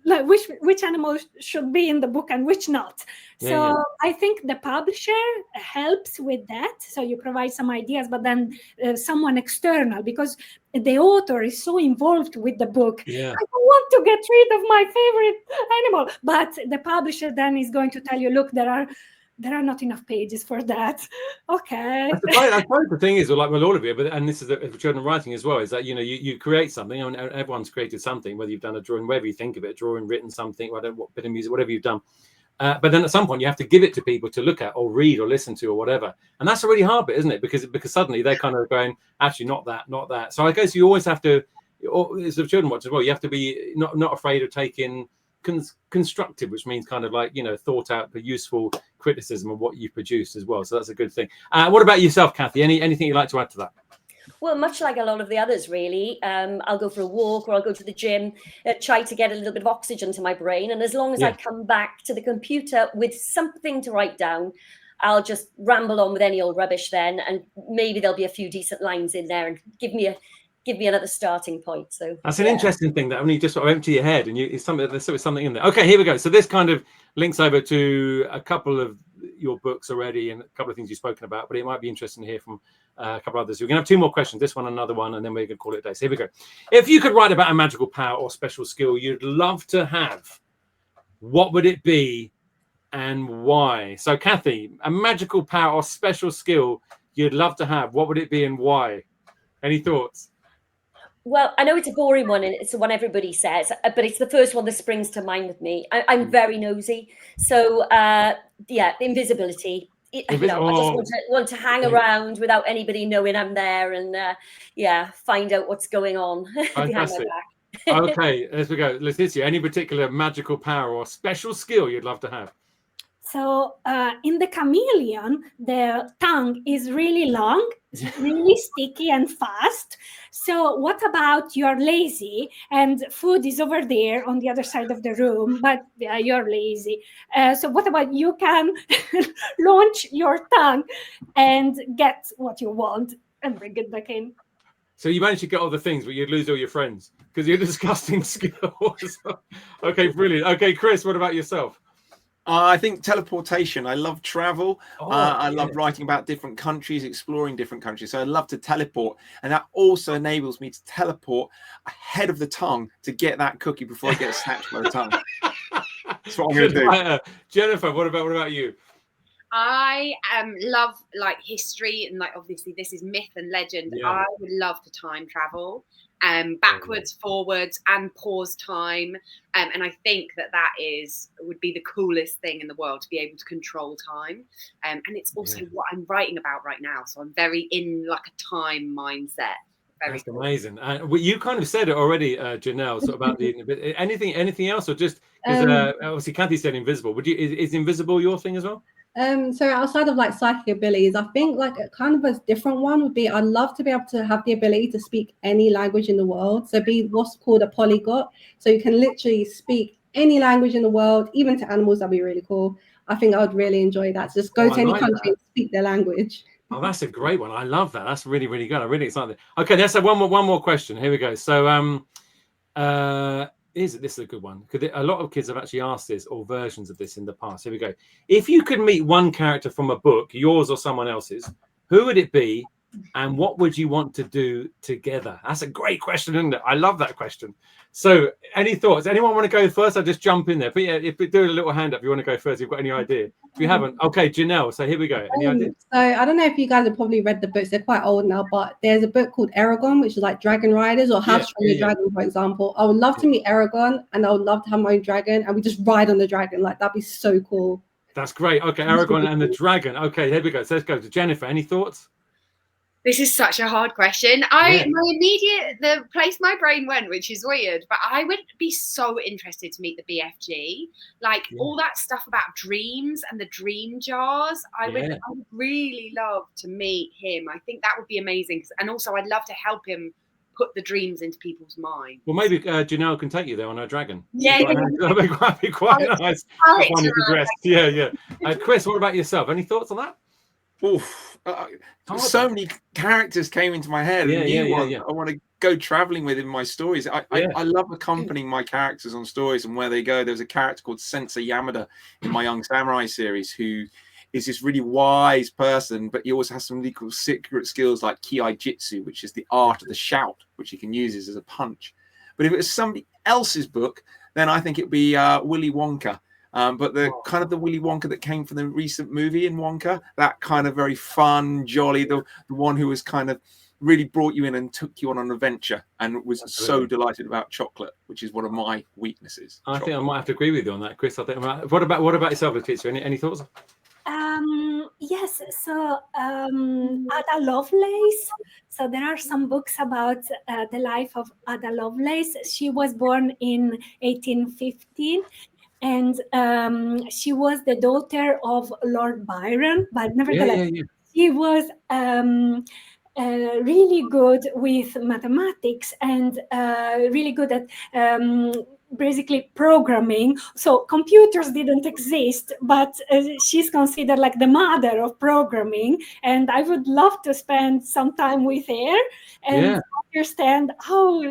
Speaker 4: like which animals should be in the book and which not. So I think the publisher helps with that. So you provide some ideas, but then someone external, because the author is so involved with the book. I don't want to get rid of my favorite animal, but the publisher then is going to tell you, look, there are not enough pages for that. Okay.
Speaker 1: I suppose the thing is, like with all of you, and this is the children writing as well, is that you create something. I mean, everyone's created something, whether you've done a drawing, whatever you think of it, drawing, written something, what bit of music, whatever you've done. But then at some point you have to give it to people to look at or read or listen to or whatever, and that's a really hard bit, isn't it? Because suddenly they're kind of going, actually, not that. So I guess you always have to, as the children watch as well, you have to be not afraid of taking constructive, which means kind of like thought out but useful criticism of what you produced as well. So that's a good thing. What about yourself, Cathy? Anything you'd like to add to that?
Speaker 6: Well, much like a lot of the others, really. I'll go for a walk or I'll go to the gym, try to get a little bit of oxygen to my brain. And as long as I come back to the computer with something to write down, I'll just ramble on with any old rubbish then. And maybe there'll be a few decent lines in there and give me another starting point. So
Speaker 1: that's an interesting thing, that when you just sort of empty your head and there's something in there. Okay, here we go. So this kind of links over to a couple of your books already and a couple of things you've spoken about, but it might be interesting to hear from a couple of others. We're going to have two more questions, this one, another one, and then we're going to call it a day. So here we go. If you could write about a magical power or special skill you'd love to have, what would it be and why? So Cathy, a magical power or special skill you'd love to have, what would it be and why? Any thoughts?
Speaker 6: Well, I know it's a boring one and it's the one everybody says, but it's the first one that springs to mind with me. I'm very nosy. So, invisibility. I just want to hang around without anybody knowing I'm there and, find out what's going on behind my back.
Speaker 1: Okay, as we go. Letizia, any particular magical power or special skill you'd love to have?
Speaker 4: So in the chameleon, the tongue is really long, really sticky and fast. So what about you're lazy and food is over there on the other side of the room, but you're lazy. So what about you can launch your tongue and get what you want and bring it back in?
Speaker 1: So you managed to get all the things, but you'd lose all your friends because you're disgusting skills. Okay, brilliant. Okay, Chris, what about yourself?
Speaker 2: I think teleportation. I love travel. I love writing about different countries, exploring different countries. So I love to teleport. And that also enables me to teleport ahead of the tongue to get that cookie before I get snatched by the tongue. That's what I'm going to do.
Speaker 1: Jennifer, what about you?
Speaker 3: I love like history and like obviously this is myth and legend. I would love to time travel. Backwards, forwards, and pause time, and I think that would be the coolest thing in the world, to be able to control time, and it's also what I'm writing about right now. So I'm very in like a time mindset. That's
Speaker 1: cool. Amazing. You kind of said it already, Janelle. So about anything else, or just obviously Cathy said invisible. Is invisible your thing as well?
Speaker 5: So outside of like psychic abilities, I think like a kind of a different one would be I'd love to be able to have the ability to speak any language in the world. So be what's called a polyglot. So you can literally speak any language in the world, even to animals. That'd be really cool. I think I would really enjoy that. So just go to any country and speak their language.
Speaker 1: Oh, that's a great one. I love that. That's really, really good. I'm really excited. Okay, let's have one more question. Here we go. So this is a good one, because a lot of kids have actually asked this or versions of this in the past. Here we go. If you could meet one character from a book, yours or someone else's, who would it be and what would you want to do together? That's a great question, isn't it? I love that question. So any thoughts? Anyone want to go first? I'll just jump in there. But yeah, if we do a little hand up, if you want to go first, if you've got any idea. If you haven't, okay, Janelle. So here we go. Any idea?
Speaker 5: So I don't know if you guys have probably read the books. They're quite old now, but there's a book called Aragon, which is like Dragon Riders or How to Train Your Dragon, for example. I would love to meet Aragon, and I would love to have my own dragon, and we just ride on the dragon. Like that'd be so cool.
Speaker 1: That's great. Okay, Aragon and the dragon. Okay, here we go. So let's go to Jennifer. Any thoughts?
Speaker 3: This is such a hard question. The place my brain went, which is weird, but I would be so interested to meet the BFG. Like all that stuff about dreams and the dream jars. I would really love to meet him. I think that would be amazing. And also I'd love to help him put the dreams into people's minds.
Speaker 1: Well, maybe Janelle can take you there on her dragon.
Speaker 3: Yeah,
Speaker 1: That'd be quite nice.
Speaker 3: I'll
Speaker 1: Find you dressed. Yeah. Chris, what about yourself? Any thoughts on that?
Speaker 2: Oof. So many characters came into my head. I want to go traveling with in my stories. I love accompanying my characters on stories and where they go. There's a character called Sensei Yamada in my Young Samurai series who is this really wise person, but he also has some really cool secret skills like Kiai Jitsu, which is the art of the shout, which he can use as a punch. But if it was somebody else's book, then I think it'd be Willy Wonka. But the kind of the Willy Wonka that came from the recent movie in Wonka, that kind of very fun, jolly, the one who was kind of really brought you in and took you on an adventure and was so delighted about chocolate, which is one of my weaknesses.
Speaker 1: I think I might have to agree with you on that, Chris. I think. What about yourself, Letizia? Any thoughts?
Speaker 4: Yes, so Ada Lovelace. So there are some books about the life of Ada Lovelace. She was born in 1815, and she was the daughter of Lord Byron. But nevertheless, she was really good with mathematics and really good at basically programming. So computers didn't exist, but she's considered like the mother of programming, and I would love to spend some time with her and understand how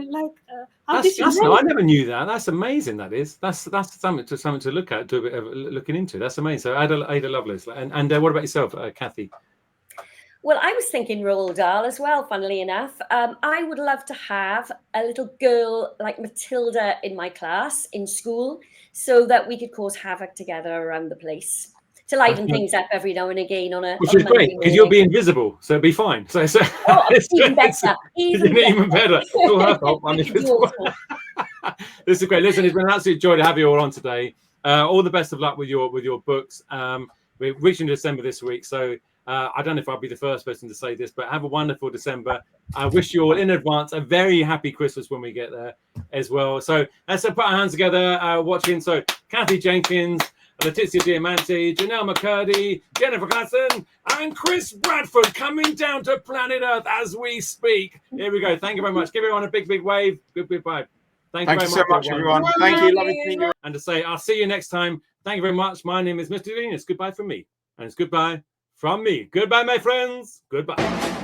Speaker 1: I never knew that. That's amazing. That's something to look at, do a bit of looking into. That's amazing. So Ada Lovelace. And what about yourself, Cathy?
Speaker 6: Well, I was thinking Roald Dahl as well, funnily enough. I would love to have a little girl like Matilda in my class in school so that we could cause havoc together around the place to liven things up every now and again
Speaker 1: which is great because you'll be invisible, so it'll be fine. So
Speaker 6: even better. Even better.
Speaker 1: This is great. Listen, it's been an absolute joy to have you all on today. All the best of luck with your books. We're reaching December this week, so I don't know if I'll be the first person to say this, but have a wonderful December. I wish you all in advance a very happy Christmas when we get there as well. So let's put our hands together watching. So Cathy Jenkins, Letizia Diamante, Janelle McCurdy, Jennifer Claessen, and Chris Bradford coming down to planet Earth as we speak. Here we go. Thank you very much. Give everyone a big wave. Goodbye. Thank you very
Speaker 2: so much, everyone. Thank you. Lovely to meet you.
Speaker 1: And to say, I'll see you next time. Thank you very much. My name is Mr. Lunis. Goodbye from me. And it's goodbye from me. Goodbye, my friends. Goodbye.